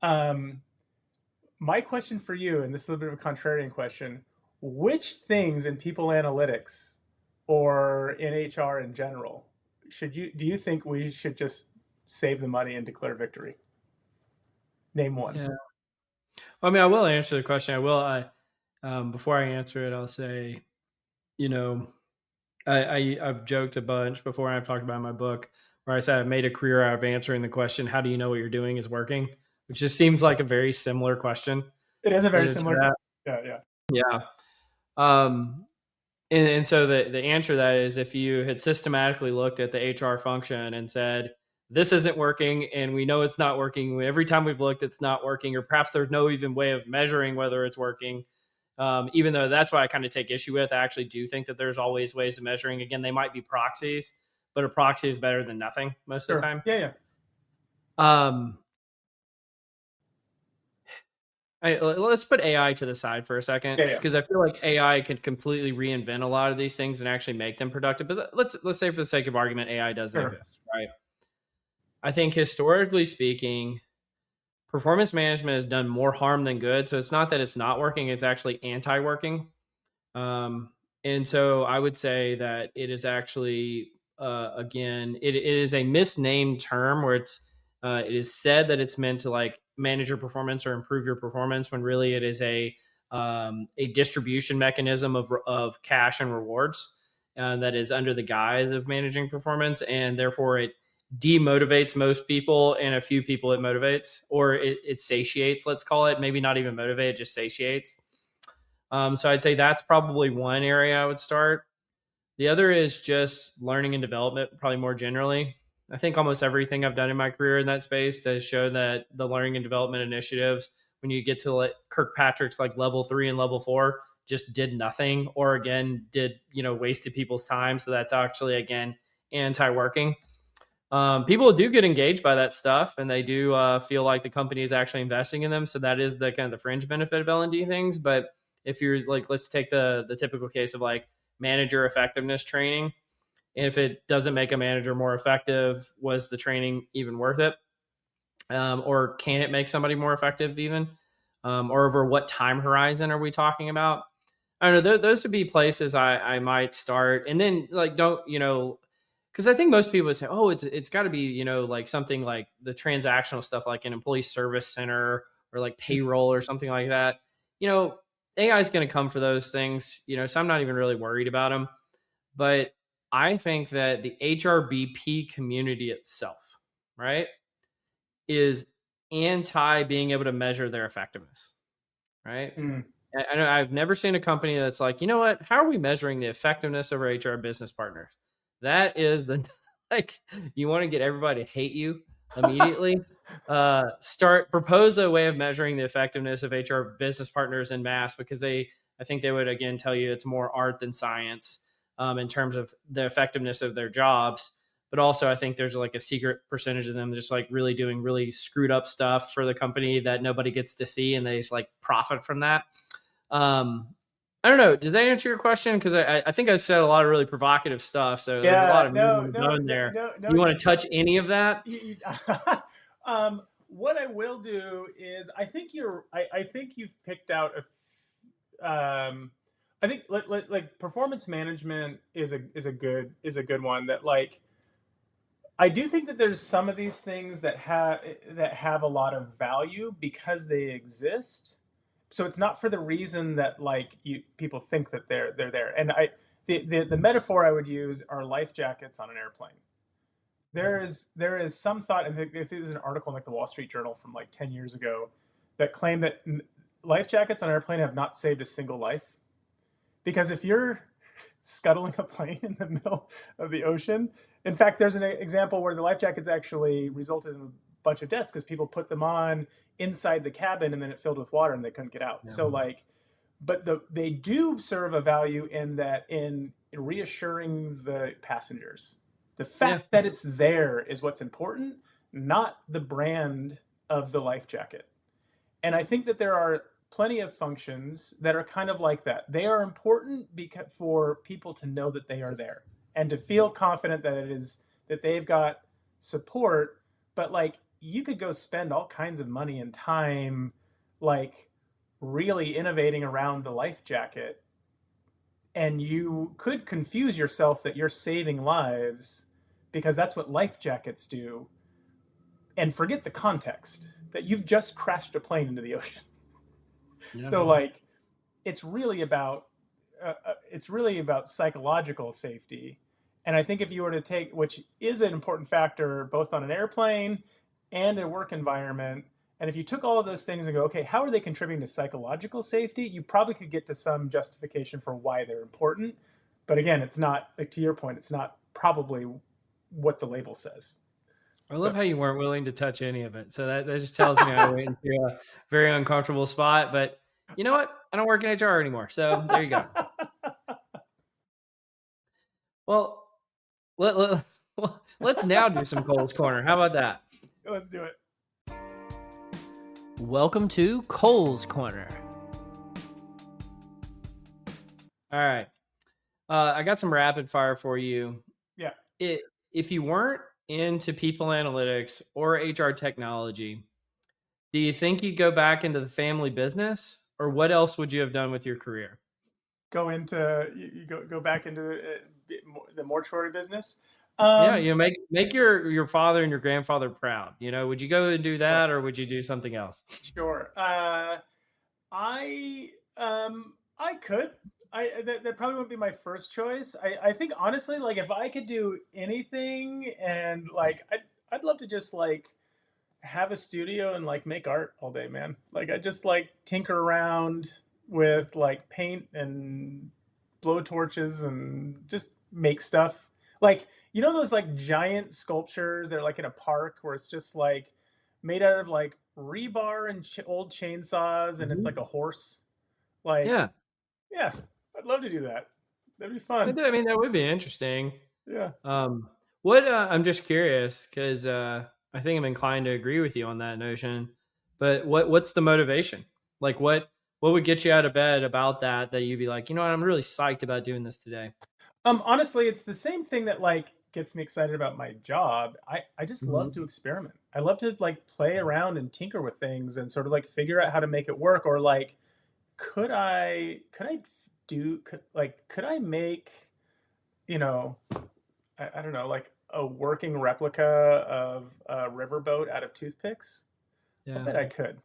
Um, my question for you, and this is a little bit of a contrarian question, which things in people analytics or in HR in general do you think we should just save the money and declare victory? Name one. Yeah. Well, I mean, I will answer the question. I will. Before I answer it, I'll say, you know, I've joked a bunch before, and I've talked about in my book where I said I made a career out of answering the question, "How do you know what you're doing is working?" Which just seems like a very similar question. It is a very To similar. that. Yeah, yeah. Yeah. Um, and so the answer to that is if you had systematically looked at the HR function and said, this isn't working, and we know it's not working. Every time we've looked, it's not working, or perhaps there's no even way of measuring whether it's working. Even though that's what I kind of take issue with. I actually do think that there's always ways of measuring. Again, they might be proxies, but a proxy is better than nothing most of the Sure. time. Yeah, yeah. Um, let's put AI to the side for a second Yeah, yeah. because I feel like AI could completely reinvent a lot of these things and actually make them productive. But let's say for the sake of argument, AI doesn't Sure. exist, right? I think historically speaking, performance management has done more harm than good. So it's not that it's not working; it's actually anti-working. Um, and so I would say that it is actually, again, it is a misnamed term where it is said that it's meant to like manage your performance or improve your performance when really it is a distribution mechanism of cash and rewards that is under the guise of managing performance. And therefore it demotivates most people and a few people it motivates or it satiates, let's call it, maybe not even motivate, it just satiates. So I'd say that's probably one area I would start. The other is just learning and development, probably more generally. I think almost everything I've done in my career in that space to show that the learning and development initiatives, when you get to like Kirkpatrick's like level 3 and level 4, just did nothing or again did wasted people's time. So that's actually again anti-working. People do get engaged by that stuff, and they do feel like the company is actually investing in them. So that is the kind of the fringe benefit of L&D things. But if you're like, let's take the typical case of like manager effectiveness training. If it doesn't make a manager more effective, was the training even worth it? Or can it make somebody more effective even? Or over what time horizon are we talking about? I don't know. Those would be places I might start, and then like don't because I think most people would say, oh, it's got to be like something like the transactional stuff, like an employee service center or like payroll or something like that. You know, AI is going to come for those things. So I'm not even really worried about them. But I think that the HRBP community itself, right, is anti being able to measure their effectiveness, right? Mm. I know I've never seen a company that's like, you know what? How are we measuring the effectiveness of our HR business partners? That is the like you want to get everybody to hate you immediately. Propose a way of measuring the effectiveness of HR business partners in mass because I think they would again tell you it's more art than science in terms of the effectiveness of their jobs. But also, I think there's like a secret percentage of them just like really doing really screwed up stuff for the company that nobody gets to see, and they just like profit from that. Um, I don't know. Did that answer your question? Because I think I said a lot of really provocative stuff. So there's a lot Yeah, of meat on no, the no, bone no, there. no, no. You want to touch any of that? What I will do is, I think you've picked out I think like performance management is a good one that like I do think that there's some of these things that have a lot of value because they exist. So it's not for the reason that like you people think that they're there. And the metaphor I would use are life jackets on an airplane. There is some thought, and there's an article in like the Wall Street Journal from like 10 years ago that claimed that life jackets on an airplane have not saved a single life. Because if you're scuttling a plane in the middle of the ocean, in fact, there's an example where the life jackets actually resulted in a bunch of deaths because people put them on inside the cabin and then it filled with water and they couldn't get out. Yeah. So like, but they do serve a value in that in reassuring the passengers. The Yeah. fact that it's there is what's important, not the brand of the life jacket. And I think that there are plenty of functions that are kind of like that. They are important because for people to know that they are there and to feel confident that it is that they've got support. But like you could go spend all kinds of money and time like really innovating around the life jacket, and you could confuse yourself that you're saving lives because that's what life jackets do, and forget the context that you've just crashed a plane into the ocean. Yeah. So like it's really about psychological safety. And I think if you were to take, which is an important factor both on an airplane and a work environment, and if you took all of those things and go, okay, how are they contributing to psychological safety? You probably could get to some justification for why they're important. But again, it's not, like to your point, it's not probably what the label says. I So love how you weren't willing to touch any of it. So that just tells me I went into a very uncomfortable spot. But you know what? I don't work in HR anymore. So there you go. Well, let's now do some Cole's Corner. How about that? let's do it. Welcome to Cole's Corner. All right. I got some rapid fire for you. Yeah. If you weren't into people analytics or HR technology, do you think you'd go back into the family business, or what else would you have done with your career? Go into you go back into the mortuary business. Yeah, Um, make your father and your grandfather proud. Would you go and do sure, that, or would you do something else? sure. I I could. That probably wouldn't be my first choice. I think honestly, like if I could do anything, and like I'd love to just like have a studio and like make art all day, man. Like I just like tinker around with like paint and blow torches and just make stuff. Like those like giant sculptures that are like in a park where it's just like made out of like rebar and old chainsaws and it's like Mhm. a horse. Like Yeah, yeah, I'd love to do that. That'd be fun. I mean that would be interesting. Yeah. What I'm just curious because I think I'm inclined to agree with you on that notion. But what's the motivation? Like what would get you out of bed about that you'd be like, you know what, I'm really psyched about doing this today. Honestly, it's the same thing that like gets me excited about my job. I just love to Mhm. experiment. I love to like play around and tinker with things and sort of like figure out how to make it work. Or like, could I could I make, you know, I don't know, like a working replica of a riverboat out of toothpicks? I Yeah. bet I could.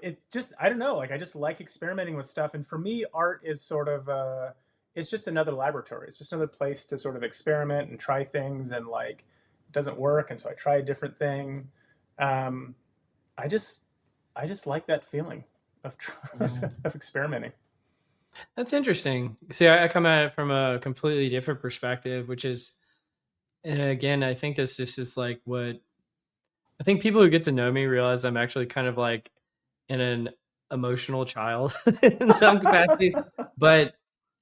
It's just I don't know. Like I just like experimenting with stuff, and for me, art is sort of it's just another laboratory. It's just another place to sort of experiment and try things, and like it doesn't work, and so I try a different thing. Um, I just I just like that feeling of Yeah. of experimenting. That's interesting. See, I come at it from a completely different perspective, which is, and again, I think this is just like what I think people who get to know me realize I'm actually kind of like an emotional child in some capacities, but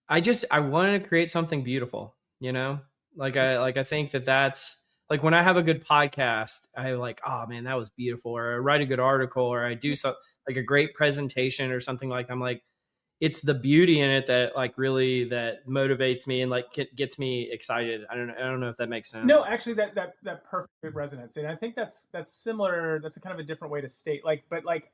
I wanted to create something beautiful, you know? I think that's like when I have a good podcast, I like, oh man, that was beautiful, or I write a good article, or I do so like a great presentation or something like that. I'm like, it's the beauty in it that like really that motivates me and like gets me excited. I don't know if that makes No, sense. actually, that perfect resonance, and I think that's similar. That's a kind of a different way to state, like, but like,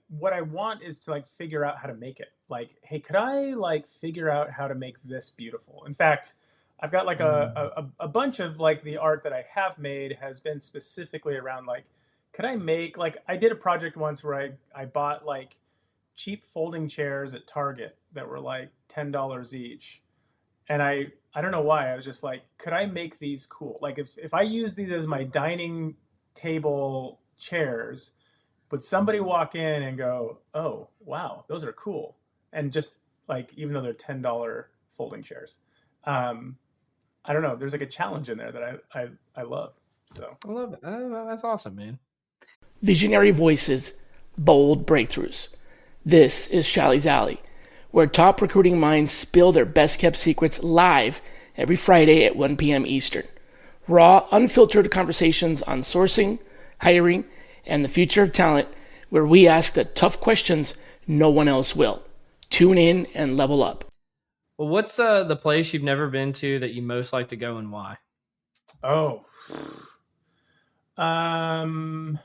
what I want is to like figure out how to make it. Like, hey, could I like figure out how to make this beautiful? In fact, I've got like Mm. a bunch of like the art that I have made has been specifically around like, could I make like I did a project once where I bought like cheap folding chairs at Target that were like $10 each, and I don't know why I was just like, could I make these cool? Like if I use these as my dining table chairs, would somebody walk in and go, oh wow, those are cool? And just like even though they're $10 folding chairs, um, I don't know. There's like a challenge in there that I love. So I love it. That's awesome, man. Visionary voices, bold breakthroughs. This is Shally's Alley, where top recruiting minds spill their best kept secrets live every Friday at 1 p.m. Eastern. Raw, unfiltered conversations on sourcing, hiring, and the future of talent, where we ask the tough questions no one else will. Tune in and level up. Well, what's the place you've never been to that you most like to go and why? oh, um,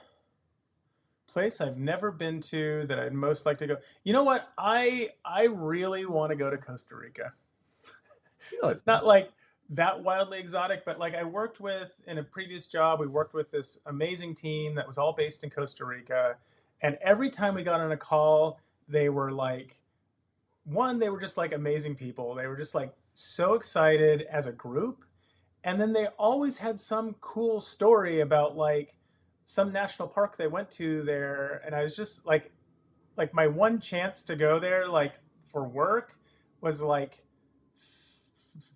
place I've never been to that I'd most like to go. You know what? I really want to go to Costa Rica. Really? It's not like that wildly exotic, but like I worked with in a previous job, we worked with this amazing team that was all based in Costa Rica. And every time we got on a call, they were like, one, they were just like amazing people. They were just like so excited as a group. And then they always had some cool story about like some national park they went to there. And I was just like my one chance to go there, like for work, was like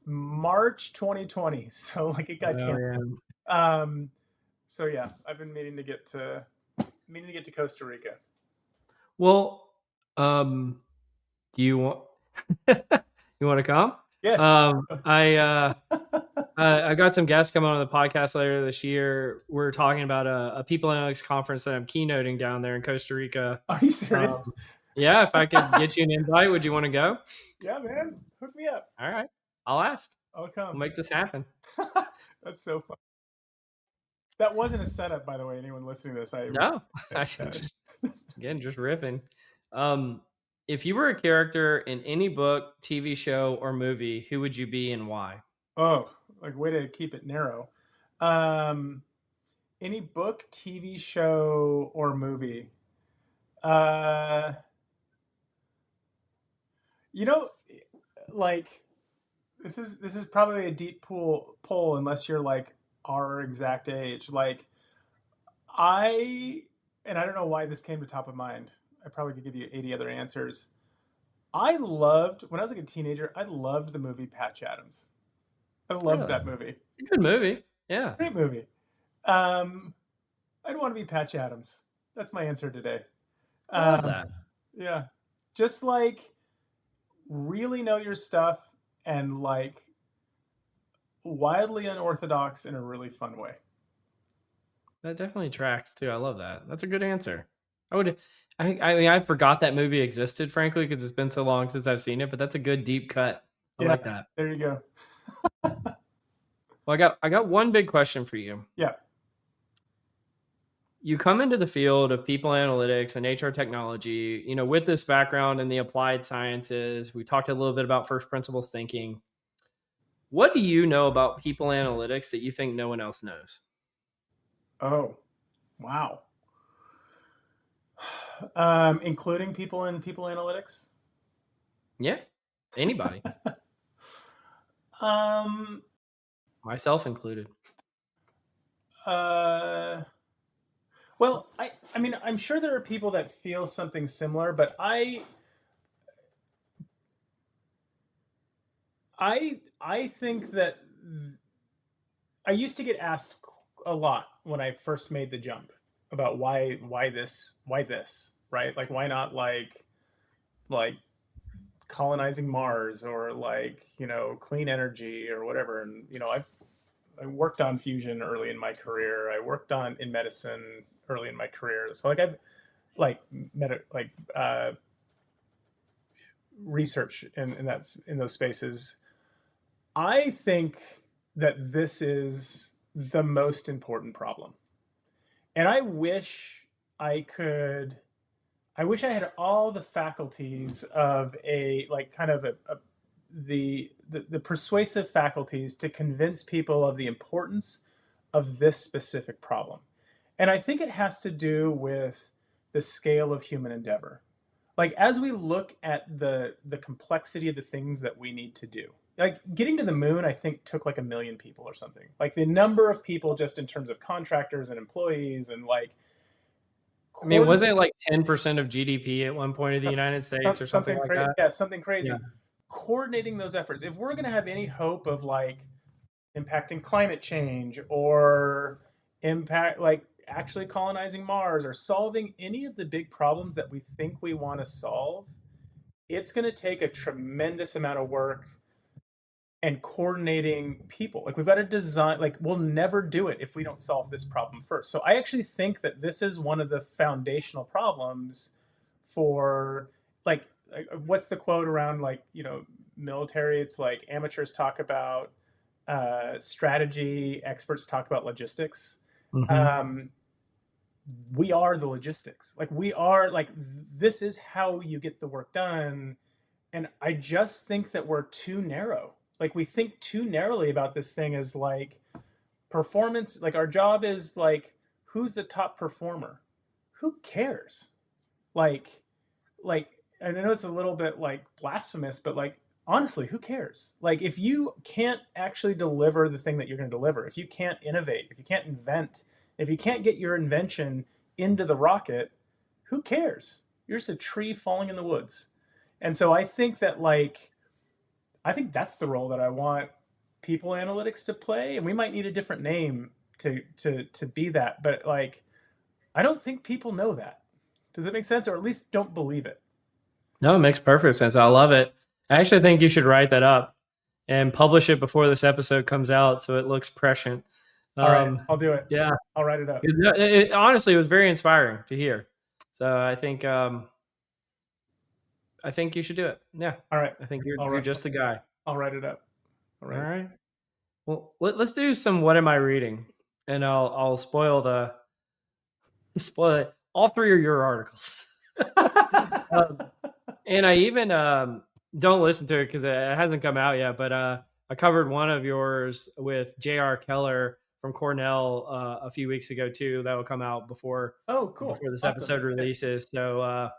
March 2020. So like it got Oh canceled. yeah. So yeah, I've been meaning to get to Costa Rica. Well, do you want you want to come? Yeah, Um, sure. I uh, I got some guests coming on the podcast later this year. We're talking about a People Analytics conference that I'm keynoting down there in Costa Rica. Are you serious? Yeah, if I could get you an invite, would you want to go? Yeah, man. Hook me up. All right, I'll ask. I'll We'll come. make this happen. That's so fun. That wasn't a setup, by the way. Anyone listening to this, No, I should just again just riffing. Um, if you were a character in any book, TV show, or movie, who would you be and why? oh, like way to keep it narrow. Um, any book, TV show, or movie? Uh, you know, like this is probably a deep pull unless you're like our exact age. Like I and I don't know why this came to top of mind. I probably could give you 80 other answers. I loved when I was like a teenager, I loved the movie Patch Adams. I loved Really, that movie. it's a good movie. Yeah, Great movie. Um, I'd want to be Patch Adams. That's my answer today. I love Um, that. yeah, just like really know your stuff and like wildly unorthodox in a really fun way. That definitely tracks too. I love that. That's a good answer. I would. I mean, I forgot that movie existed, frankly, because it's been so long since I've seen it. But that's a good deep cut. I Yeah, like that. there you go. Well, I got one big question for you. Yeah. You come into the field of people analytics and HR technology, you know, with this background in the applied sciences. We talked a little bit about first principles thinking. What do you know about people analytics that you think no one else knows? Oh, wow. Including people in people analytics. Yeah, anybody, Um, myself included. uh, well, I mean, I'm sure there are people that feel something similar, but I think that I used to get asked a lot when I first made the jump about why this, right? Like why not like colonizing Mars or like, clean energy or whatever. And I worked on fusion early in my career. I worked on in medicine early in my career. So like I've like research in those spaces. I think that this is the most important problem. And I could I wish I had all the faculties of a like kind of the persuasive faculties to convince people of the importance of this specific problem. And I think it has to do with the scale of human endeavor. Like as we look at the complexity of the things that we need to do. Like getting to the moon, I think took like 1 million people or something. Like the number of people just in terms of contractors and employees and like I mean, wasn't it like 10% of GDP at one point of the United States or something like that? Yeah, something crazy. Yeah. Coordinating those efforts. If we're going to have any hope of like impacting climate change or impact like actually colonizing Mars or solving any of the big problems that we think we want to solve, it's going to take a tremendous amount of work and coordinating people. Like we've got to design, like we'll never do it if we don't solve this problem first. So I actually think that this is one of the foundational problems for like what's the quote around like, military? It's like amateurs talk about strategy, experts talk about logistics. Mm-hmm. We are the logistics. Like we are like, this is how you get the work done. And I just think that we're too narrow. Like we think too narrowly about this thing as like performance. Like our job is like, who's the top performer? Who cares? Like, and I know it's a little bit like blasphemous, but like, honestly, who cares? Like if you can't actually deliver the thing that you're going to deliver, if you can't innovate, if you can't invent, if you can't get your invention into the rocket, who cares? You're just a tree falling in the woods. And so I think that like, I think that's the role that I want people analytics to play. And we might need a different name to be that. But like, I don't think people know that. Does it make sense? Or at least don't believe it. No, it makes perfect sense. I love it. I actually think you should write that up and publish it before this episode comes out so it looks prescient. All right, I'll do it. Yeah. I'll write it up. Honestly, it was very inspiring to hear. So I think you should do it. Yeah. All right. I think you're just the guy. I'll write it up. All right. Well, let's do some what am I reading? And I'll spoil it. All three are your articles. And I even don't listen to it because it hasn't come out yet, but I covered one of yours with J.R. Keller from Cornell a few weeks ago too. That will come out before before this episode releases. So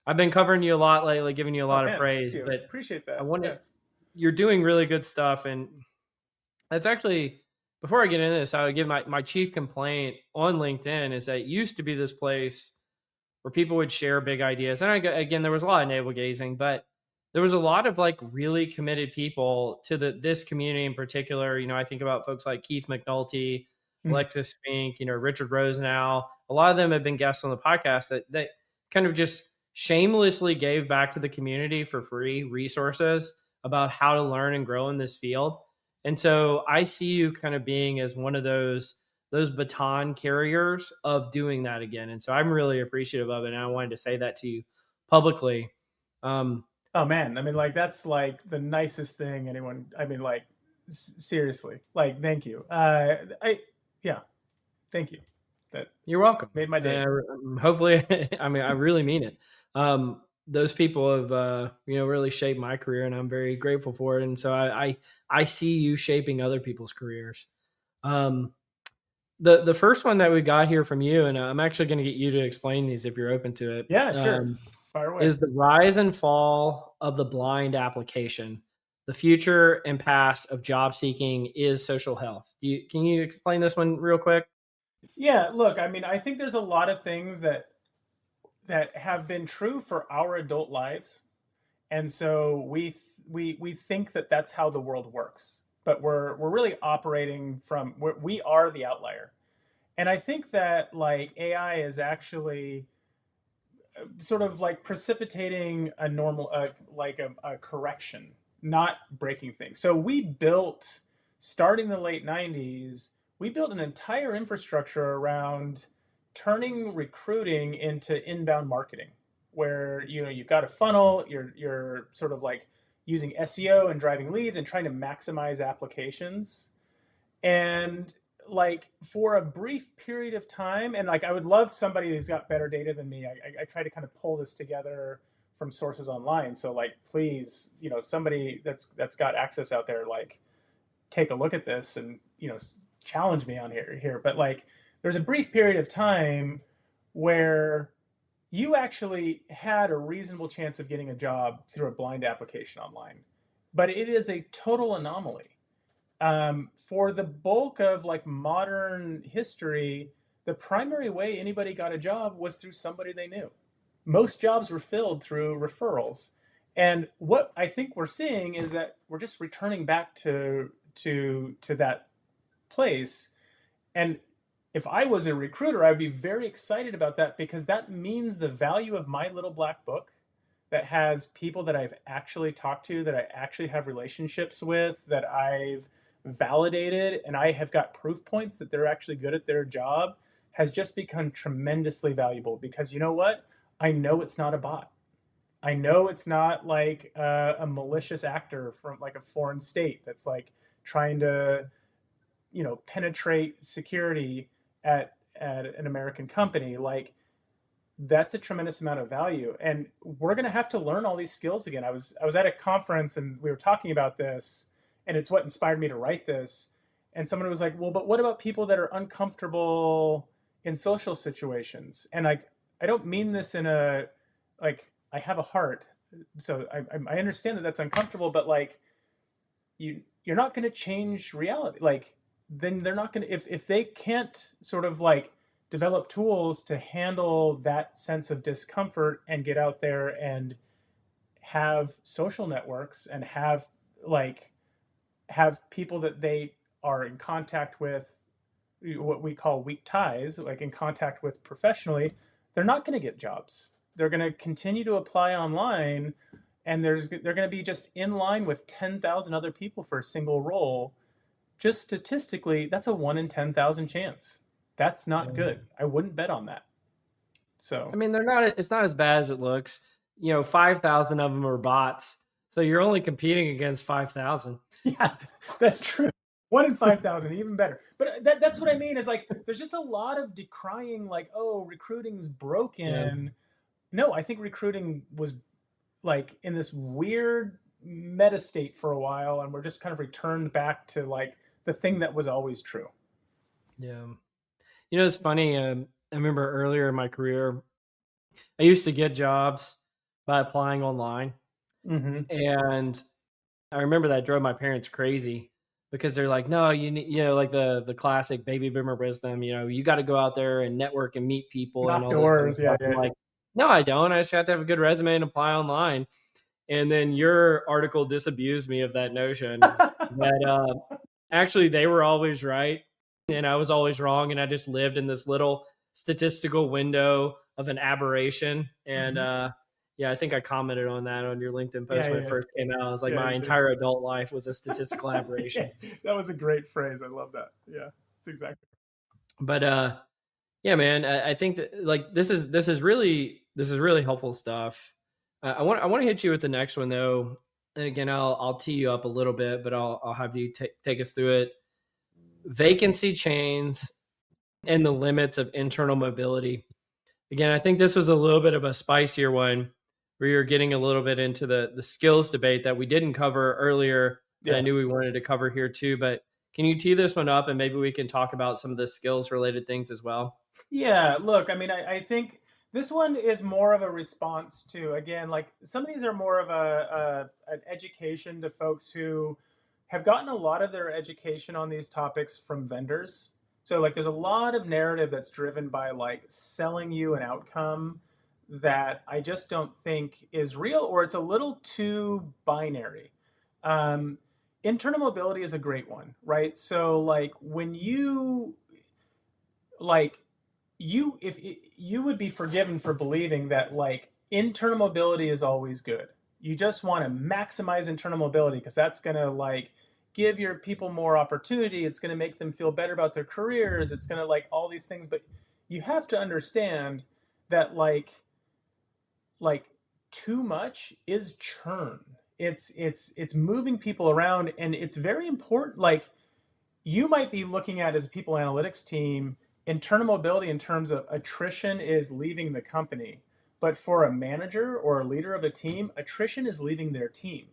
I've been covering you a lot lately, giving you a lot of praise. But appreciate that. You're doing really good stuff, and that's actually, before I get into this, I would give my chief complaint on LinkedIn is that it used to be this place where people would share big ideas. And again, there was a lot of navel gazing, but there was a lot of like really committed people to this community in particular. I think about folks like Keith McNulty, Alexis Fink, Richard Rosenau. A lot of them have been guests on the podcast that kind of just shamelessly gave back to the community for free resources about how to learn and grow in this field. And so I see you kind of being as one of those baton carriers of doing that again. And so I'm really appreciative of it. And I wanted to say that to you publicly. Oh man. I mean, like, that's like the nicest thing anyone, I mean, like seriously, like, thank you. Thank you. You're welcome. Made my day. Hopefully, I mean, I really mean it. Those people have, really shaped my career, and I'm very grateful for it. And so I see you shaping other people's careers. The first one that we got here from you, and I'm actually going to get you to explain these if you're open to it. Yeah, sure. Fire away. Is the rise and fall of the blind application. The future and past of job seeking is social health. Can you explain this one real quick? Yeah, look, I mean, I think there's a lot of things that have been true for our adult lives. And so we think that that's how the world works. But we're really operating from, we are the outlier. And I think that like AI is actually sort of like precipitating a normal, like a correction, not breaking things. So we built, starting in the late 90s, we built an entire infrastructure around turning recruiting into inbound marketing. where you've got a funnel, you're sort of like using SEO and driving leads and trying to maximize applications. And like for a brief period of time, and like I would love somebody who's got better data than me. I try to kind of pull this together from sources online. So like please, somebody that's got access out there, like take a look at this and challenge me on here. But like there's a brief period of time where you actually had a reasonable chance of getting a job through a blind application online, but it is a total anomaly. For the bulk of like modern history, the primary way anybody got a job was through somebody they knew. Most jobs were filled through referrals. And what I think we're seeing is that we're just returning back to that place. And if I was a recruiter, I'd be very excited about that, because that means the value of my little black book that has people that I've actually talked to, that I actually have relationships with, that I've validated, and I have got proof points that they're actually good at their job, has just become tremendously valuable. Because you know what? I know it's not a bot. I know it's not like a malicious actor from like a foreign state that's like trying to, penetrate security at an American company. Like that's a tremendous amount of value, and we're going to have to learn all these skills again. I was at a conference and we were talking about this, and it's what inspired me to write this. And someone was like, well, but what about people that are uncomfortable in social situations? And I don't mean this in a, like, I have a heart. So I understand that that's uncomfortable, but like you're not going to change reality. Like then they're not going to, if they can't sort of like develop tools to handle that sense of discomfort and get out there and have social networks and have people that they are in contact with, what we call weak ties, like in contact with professionally, they're not going to get jobs. They're going to continue to apply online, and they're going to be just in line with 10,000 other people for a single role. Just statistically, that's a 1 in 10,000 chance. That's not good. I wouldn't bet on that. So I mean, it's not as bad as it looks. 5,000 of them are bots. So you're only competing against 5,000. Yeah, that's true. 1 in 5,000, even better. But that's what I mean is like, there's just a lot of decrying, like, oh, recruiting's broken. Yeah. No, I think recruiting was like in this weird meta state for a while, and we're just kind of returned back to like the thing that was always true. Yeah. It's funny. I remember earlier in my career, I used to get jobs by applying online. Mm-hmm. And I remember that drove my parents crazy, because they're like, no, you need, like the classic baby boomer wisdom, you got to go out there and network and meet people. Knock and all doors. This kind of stuff. Yeah. I'm like, no, I don't. I just have to have a good resume and apply online. And then your article disabused me of that notion that actually they were always right and I was always wrong. And I just lived in this little statistical window of an aberration. And yeah, I think I commented on that on your LinkedIn post when it first came out. I was like, my entire adult life was a statistical aberration. That was a great phrase. I love that. Yeah, that's exactly. But yeah, man, I think that like this is really helpful stuff. I want to hit you with the next one though, and again, I'll tee you up a little bit, but I'll have you take us through it. Vacancy chains and the limits of internal mobility. Again, I think this was a little bit of a spicier one, where you're getting a little bit into the skills debate that we didn't cover earlier. Yeah. I knew we wanted to cover here too, but can you tee this one up and maybe we can talk about some of the skills related things as well? Yeah, look, I mean, I think this one is more of a response to, again, like some of these are more of an education to folks who have gotten a lot of their education on these topics from vendors. So like there's a lot of narrative that's driven by like selling you an outcome that I just don't think is real, or it's a little too binary. Internal mobility is a great one, right? So like when if you would be forgiven for believing that like internal mobility is always good. You just want to maximize internal mobility because that's going to like give your people more opportunity. It's going to make them feel better about their careers. It's going to like all these things, but you have to understand that like like too much is churn. It's moving people around, and it's very important. Like, you might be looking at, as a people analytics team, internal mobility in terms of attrition is leaving the company. But for a manager or a leader of a team, attrition is leaving their team.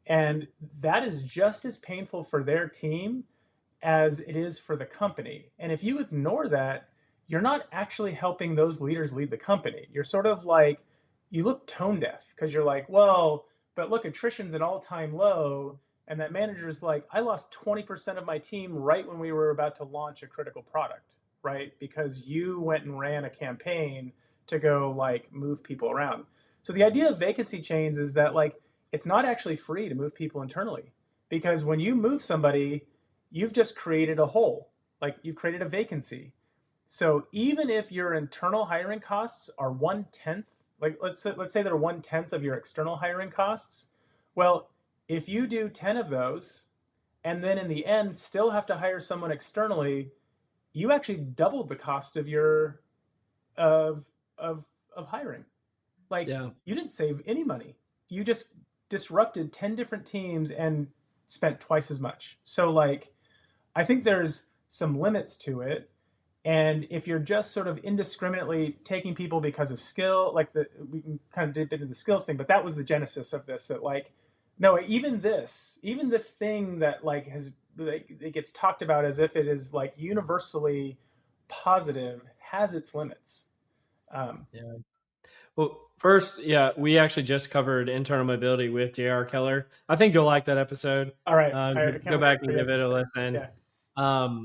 And that is just as painful for their team as it is for the company. And if you ignore that, you're not actually helping those leaders lead the company. You're sort of like, you look tone deaf because you're like, well, but look, attrition's an all-time low. And that manager's like, I lost 20% of my team right when we were about to launch a critical product, right? Because you went and ran a campaign to go like move people around. So the idea of vacancy chains is that like, it's not actually free to move people internally, because when you move somebody, you've just created a hole, like you've created a vacancy. So even if your internal hiring costs are 1/10, like let's say they're 1/10 of your external hiring costs, well, if you do 10 of those and then in the end still have to hire someone externally, you actually doubled the cost of your of of hiring. Like, Yeah. you didn't save any money. You just disrupted 10 different teams and spent twice as much. So like, I think there's some limits to it. And if you're just sort of indiscriminately taking people because of skill, like we can kind of dip into the skills thing, but that was the genesis of this, that like, no, even this thing that like has, like, it gets talked about as if it is like universally positive, has its limits. Yeah. Well, first, yeah, we actually just covered internal mobility with J.R. Keller. I think you'll like that episode. All right. I Go can't wait back for and you give guys it to a say. listen. Yeah.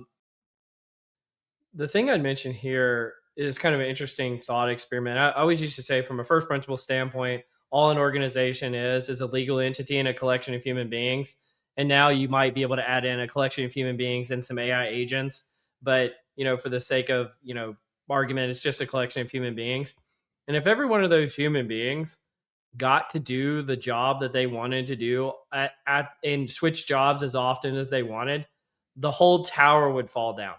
The thing I'd mention here is kind of an interesting thought experiment. I always used to say, from a first principle standpoint, all an organization is a legal entity and a collection of human beings. And now you might be able to add in a collection of human beings and some AI agents. But, for the sake of, argument, it's just a collection of human beings. And if every one of those human beings got to do the job that they wanted to do and switch jobs as often as they wanted, the whole tower would fall down.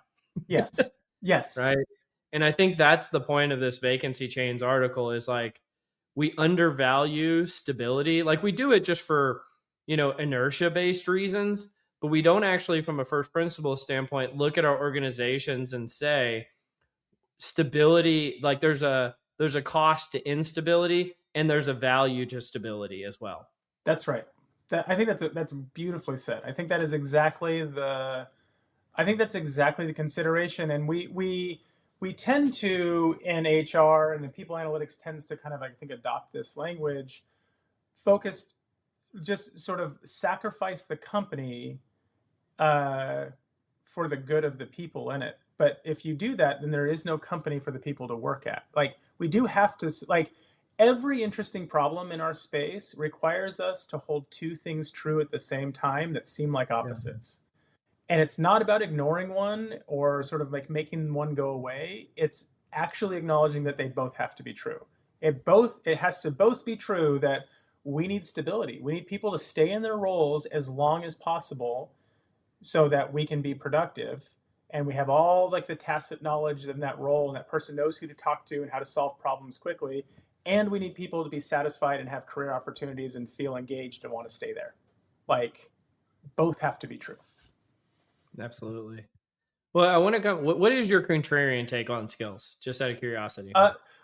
Yes. Yes. Right. And I think that's the point of this vacancy chains article, is like, we undervalue stability. Like, we do it just for, inertia based reasons, but we don't actually, from a first principle standpoint, look at our organizations and say stability, like there's a cost to instability and there's a value to stability as well. That's right. I think that's beautifully said. I think that is exactly the consideration. And we tend to, in HR, and the people analytics tends to kind of, I think, adopt this language, focused, just sort of sacrifice the company for the good of the people in it. But if you do that, then there is no company for the people to work at. Like, we do have to, like, every interesting problem in our space requires us to hold two things true at the same time that seem like opposites. And it's not about ignoring one or sort of like making one go away. It's actually acknowledging that they both have to be true. It has to both be true that we need stability. We need people to stay in their roles as long as possible so that we can be productive. And we have all like the tacit knowledge in that role, and that person knows who to talk to and how to solve problems quickly. And we need people to be satisfied and have career opportunities and feel engaged and want to stay there. Like, both have to be true. Absolutely. Well, I want to go. What is your contrarian take on skills? Just out of curiosity.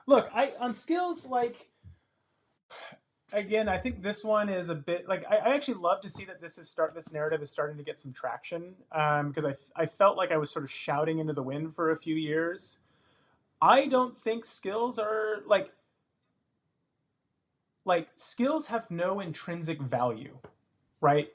Look, on skills, like, again, I think this one is a bit like, I actually love to see that this narrative is starting to get some traction, because I felt like I was sort of shouting into the wind for a few years. I don't think skills are like skills have no intrinsic value, right?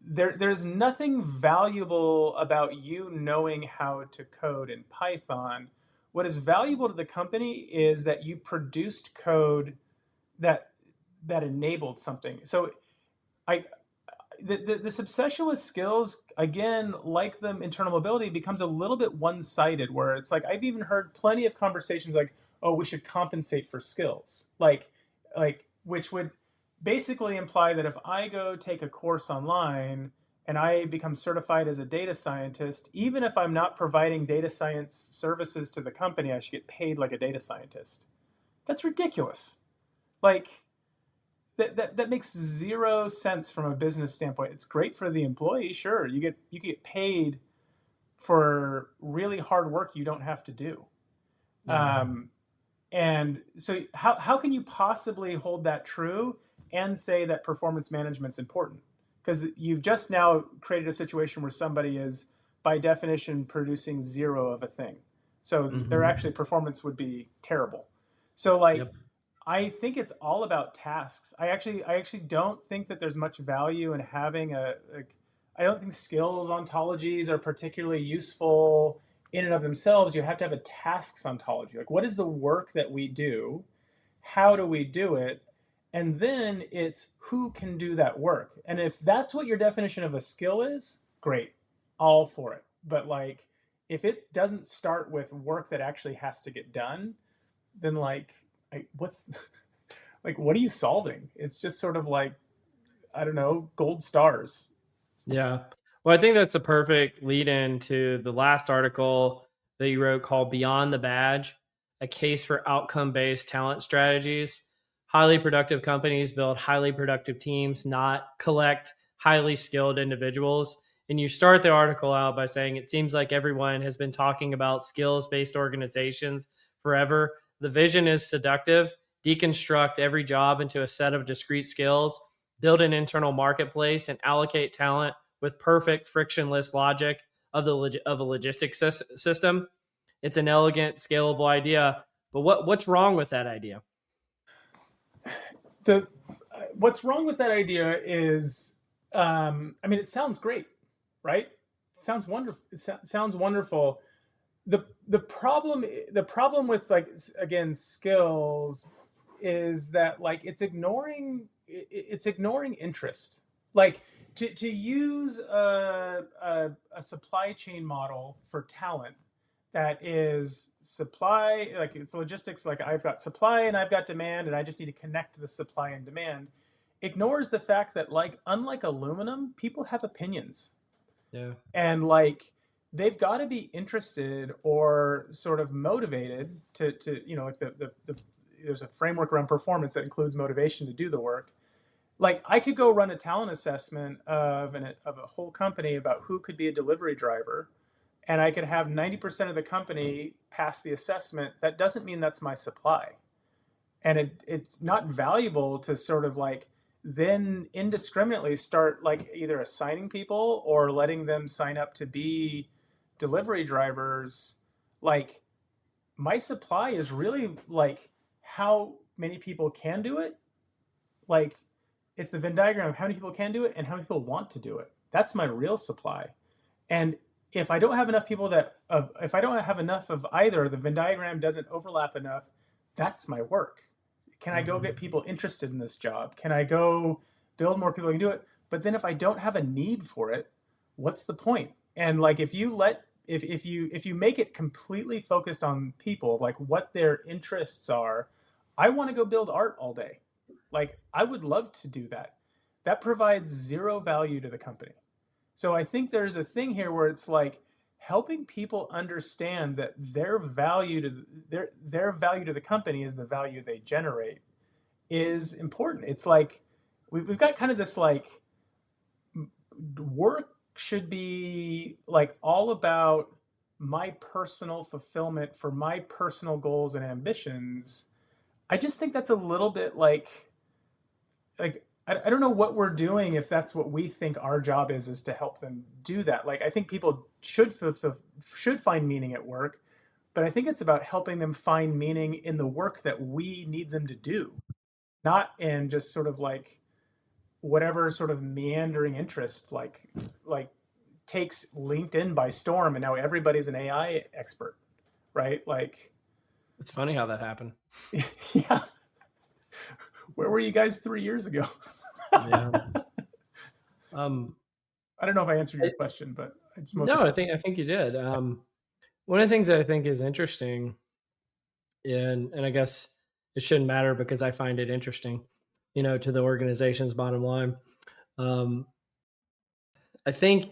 There's nothing valuable about you knowing how to code in Python. What is valuable to the company is that you produced code that enabled something. So this obsession with skills, again, like the internal mobility, becomes a little bit one-sided, where it's like, I've even heard plenty of conversations like, oh, we should compensate for skills, like which would basically imply that if I go take a course online and I become certified as a data scientist, even if I'm not providing data science services to the company, I should get paid like a data scientist. That's ridiculous. Like that makes zero sense from a business standpoint. It's great for the employee, sure. You get paid for really hard work you don't have to do. Yeah. Um, and so how can you possibly hold that true and say that performance management's important? Because you've just now created a situation where somebody is, by definition, producing zero of a thing. So their Hmm. actually performance would be terrible. So like Yep. I think it's all about tasks. I actually don't think that there's much value in having I don't think skills ontologies are particularly useful in and of themselves. You have to have a tasks ontology. Like, what is the work that we do? How do we do it? And then it's who can do that work. And if that's what your definition of a skill is, great, all for it. But like, if it doesn't start with work that actually has to get done, then like, what's like, what are you solving? It's just sort of like, I don't know, gold stars. Yeah. Well, I think that's a perfect lead in to the last article that you wrote called Beyond the Badge, a case for outcome based talent strategies. Highly productive companies build highly productive teams, not collect highly skilled individuals. And you start the article out by saying it seems like everyone has been talking about skills based organizations forever. The vision is seductive. Deconstruct every job into a set of discrete skills, build an internal marketplace, and allocate talent with perfect frictionless logic of a logistics system. It's an elegant, scalable idea. But what's wrong with that idea? The What's wrong with that idea is, I mean, it sounds great, right? It sounds wonderful. Sounds wonderful. The problem with, like, again, skills is that, like, it's ignoring interest. Like, to use a supply chain model for talent that is supply, like, it's logistics, like I've got supply and I've got demand and I just need to connect the supply and demand, ignores the fact that, like, unlike aluminum, people have opinions. Yeah. And like, they've got to be interested or sort of motivated to like, there's a framework around performance that includes motivation to do the work. Like, I could go run a talent assessment of a whole company about who could be a delivery driver, and I could have 90% of the company pass the assessment. That doesn't mean that's my supply. And it's not valuable to sort of like then indiscriminately start, like, either assigning people or letting them sign up to be delivery drivers. Like, my supply is really like how many people can do it. Like, it's the Venn diagram of how many people can do it and how many people want to do it. That's my real supply. And if I don't have enough people if I don't have enough of either, the Venn diagram doesn't overlap enough, that's my work. Can I go Mm-hmm. get people interested in this job? Can I go build more people who can do it? But then if I don't have a need for it, what's the point? And like, if you make it completely focused on people, like what their interests are, I want to go build art all day. Like, I would love to do that. That provides zero value to the company. So I think there's a thing here where it's like helping people understand that their value to the company is the value they generate is important. It's like we've got kind of this, like, work should be like all about my personal fulfillment for my personal goals and ambitions. I just think that's a little bit like I don't know what we're doing if that's what we think our job is to help them do that. Like, I think people should find meaning at work, but I think it's about helping them find meaning in the work that we need them to do, not in just sort of like whatever sort of meandering interest, like takes LinkedIn by storm and now everybody's an AI expert, right? Like, It's funny how that happened. yeah, where were you guys 3 years ago? Yeah. Um, I don't know if I answered I, your question, but I just mostly. no, I think you did. One of the things that I think is interesting, and I guess it shouldn't matter because I find it interesting, to the organization's bottom line. Um, I think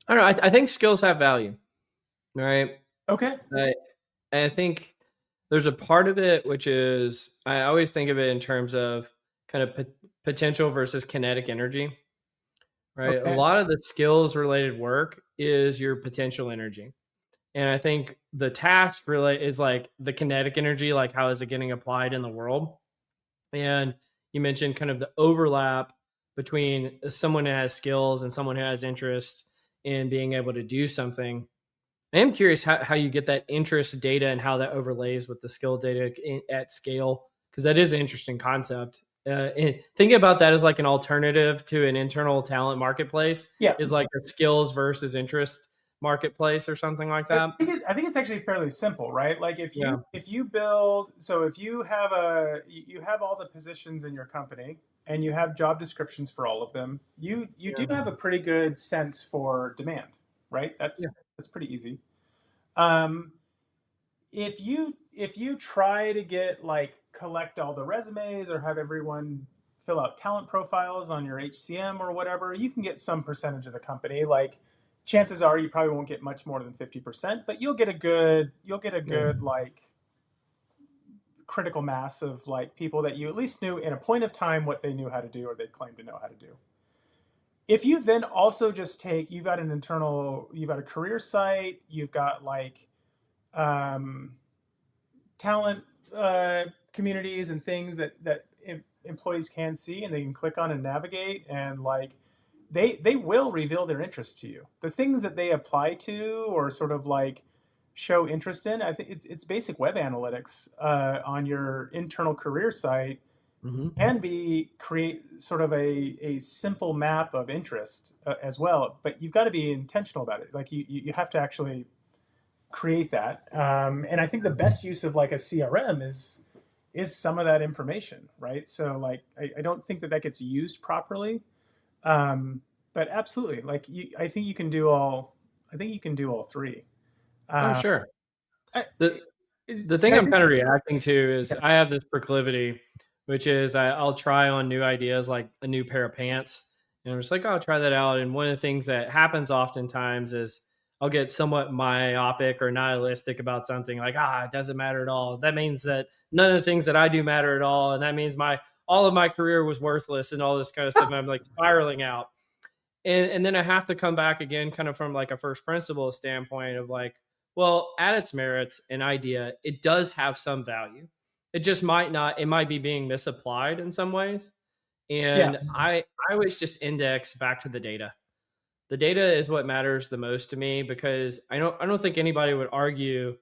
I don't know. I think skills have value, right? Okay. I think There's a part of it which is I always think of it in terms of kind of potential versus kinetic energy, right? A Okay. lot of the skills related work is your potential energy. And I think the task really is like the kinetic energy, like how is it getting applied in the world? And you mentioned kind of the overlap between someone who has skills and someone who has interest in being able to do something. I am curious how you get that interest data and how that overlays with the skill data at scale, because that is an interesting concept. And thinking about that as like an alternative to an internal talent marketplace Yeah. is like a skills versus interest marketplace or something like that. I think it's actually fairly simple, right? Like Yeah. if you build, so if you have you have all the positions in your company and you have job descriptions for all of them, you do Yeah. have a pretty good sense for demand, right? Yeah. That's pretty easy. Um, if you try to get like collect all the resumes or have everyone fill out talent profiles on your HCM or whatever, you can get some percentage of the company. Like chances are you probably won't get much more than 50%, but you'll get a Yeah. good like critical mass of like people that you at least knew in a point of time what they knew how to do or they claimed to know how to do. If you then also just take, you've got a career site, you've got like um, talent communities and things that employees can see and they can click on and navigate, and like they will reveal their interest to you. The things that they apply to or sort of like show interest in, I think it's basic web analytics on your internal career site Hmm. can be create sort of a simple map of interest as well, but you've got to be intentional about it. Like you have to actually create that. And I think the best use of like a CRM is some of that information, right? So like I don't think that that gets used properly, but absolutely, like I think you can do all. I think you can do all three. Oh, Uh, sure. I, The the can thing I I'm just? kind of reacting to is Yeah. I have this proclivity, which is I'll try on new ideas like a new pair of pants. And I'm just like, oh, I'll try that out. And one of the things that happens oftentimes is I'll get somewhat myopic or nihilistic about something like, it doesn't matter at all. That means that none of the things that I do matter at all. And that means all of my career was worthless and all this kind of stuff. And I'm like spiraling out. And then I have to come back again, kind of from like a first principle standpoint of like, well, at its merits, an idea, it does have some value. It just might not, it might be being misapplied in some ways. Yeah. And I always just index back to the data. The data is what matters the most to me because I don't think anybody would argue,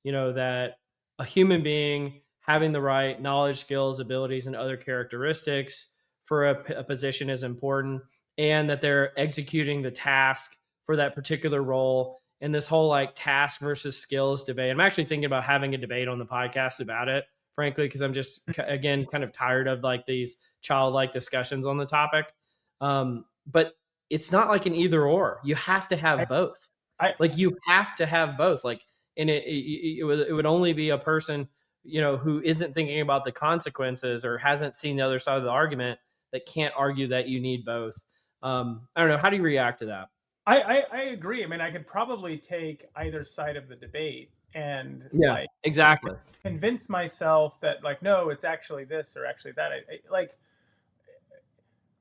that a human being having the right knowledge, skills, abilities, and other characteristics for a position is important, and that they're executing the task for that particular role. And this whole like task versus skills debate, I'm actually thinking about having a debate on the podcast about it, frankly, because I'm just again kind of tired of like these childlike discussions on the topic. But it's not like an either or. You have to I, have both. I Like you have to have both. Like, and it would only be a person who isn't thinking about the consequences or hasn't seen the other side of the argument that can't argue that you need both. I don't know. How do you react to that? I agree. I mean, I could probably take either side of the debate and Yeah, like exactly. convince myself that like no, it's actually this or actually that. Like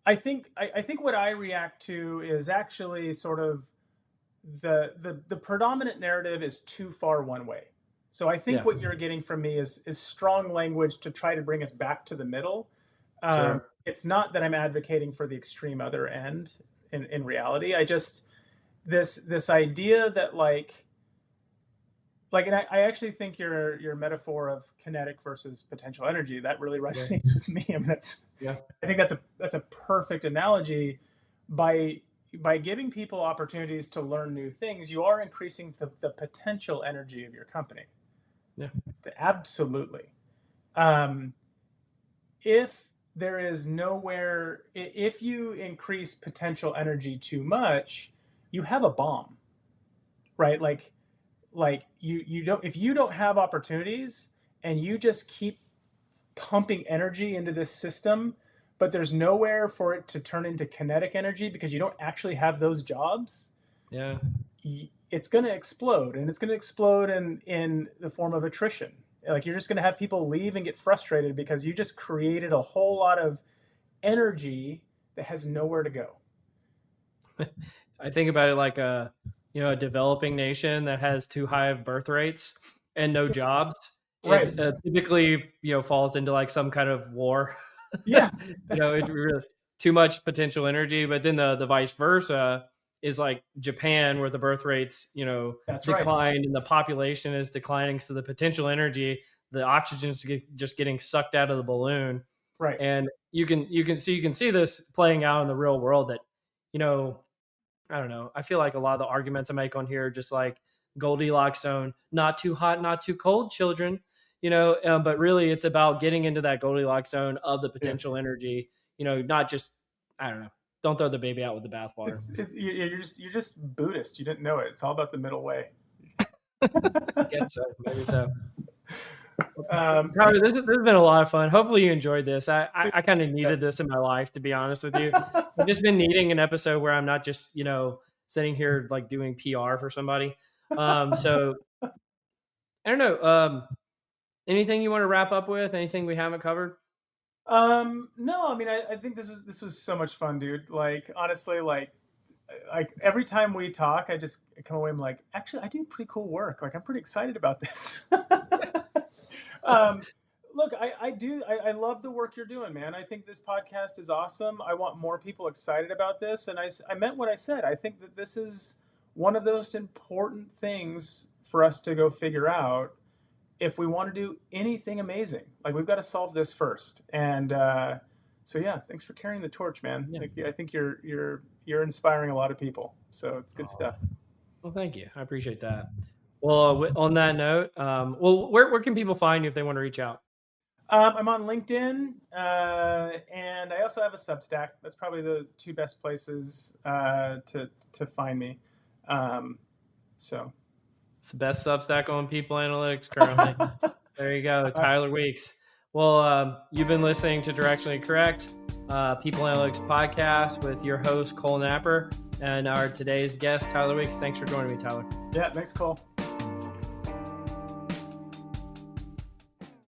I think what I react to is actually sort of the predominant narrative is too far one way. So I think Yeah, what you're getting from me is strong language to try to bring us back to the middle. sure. It's not that I'm advocating for the extreme other end in reality. I just this idea that like and I actually think your metaphor of kinetic versus potential energy that really Yeah, resonates with me. I mean yeah, I think that's a perfect analogy. by by giving people opportunities to learn new things, you are increasing the potential energy of your company. yeah, Absolutely. Um, if there is nowhere, if you increase potential energy too much, you have a bomb, right? Like you don't, if you don't have opportunities and you just keep pumping energy into this system, but there's nowhere for it to turn into kinetic energy because you don't actually have those jobs, yeah. it's going to explode, and it's going to explode in the form of attrition. Like you're just going to have people leave and get frustrated because you just created a whole lot of energy that has nowhere to go. I think about it like a developing nation that has too high of birth rates and no jobs. Right. It typically falls into like some kind of war. Yeah. It really too much potential energy. But then the vice versa is like Japan, where the birth rates That's decline right. and the population is declining, so the potential energy, the oxygen's just getting sucked out of the balloon. Right. And you can see this playing out in the real world. That I don't know. I feel like a lot of the arguments I make on here are just like Goldilocks zone, not too hot, not too cold, children. But really, it's about getting into that Goldilocks zone of the potential energy. Not just, I don't know. Don't throw the baby out with the bathwater. You're just Buddhist. You didn't know it. It's all about the middle way. I guess so. Maybe so. Tyler, this has been a lot of fun. Hopefully you enjoyed this. I kind of needed this in my life, to be honest with you. I've just been needing an episode where I'm not just, sitting here like doing PR for somebody. So I don't know. Anything you want to wrap up with? Anything we haven't covered? No, I mean, I think this was so much fun, dude. Like, honestly, like every time we talk, I just come away and I'm like, actually, I do pretty cool work. Like, I'm pretty excited about this. Look, I love the work you're doing, man. I think this podcast is awesome. I want more people excited about this. And I meant what I said. I think that this is one of those important things for us to go figure out if we want to do anything amazing. Like, we've got to solve this first. And so yeah, thanks for carrying the torch, man. Yeah. Like, I think you're inspiring a lot of people. So it's good stuff. Well, thank you. I appreciate that. Well, on that note, where can people find you if they want to reach out? I'm on LinkedIn, and I also have a Substack. That's probably the two best places to find me. So it's the best Substack on people analytics currently. There you go, Tyler Weeks. Well, you've been listening to Directionally Correct, People Analytics podcast with your host Cole Napper and our today's guest Tyler Weeks. Thanks for joining me, Tyler. Yeah, thanks, Cole.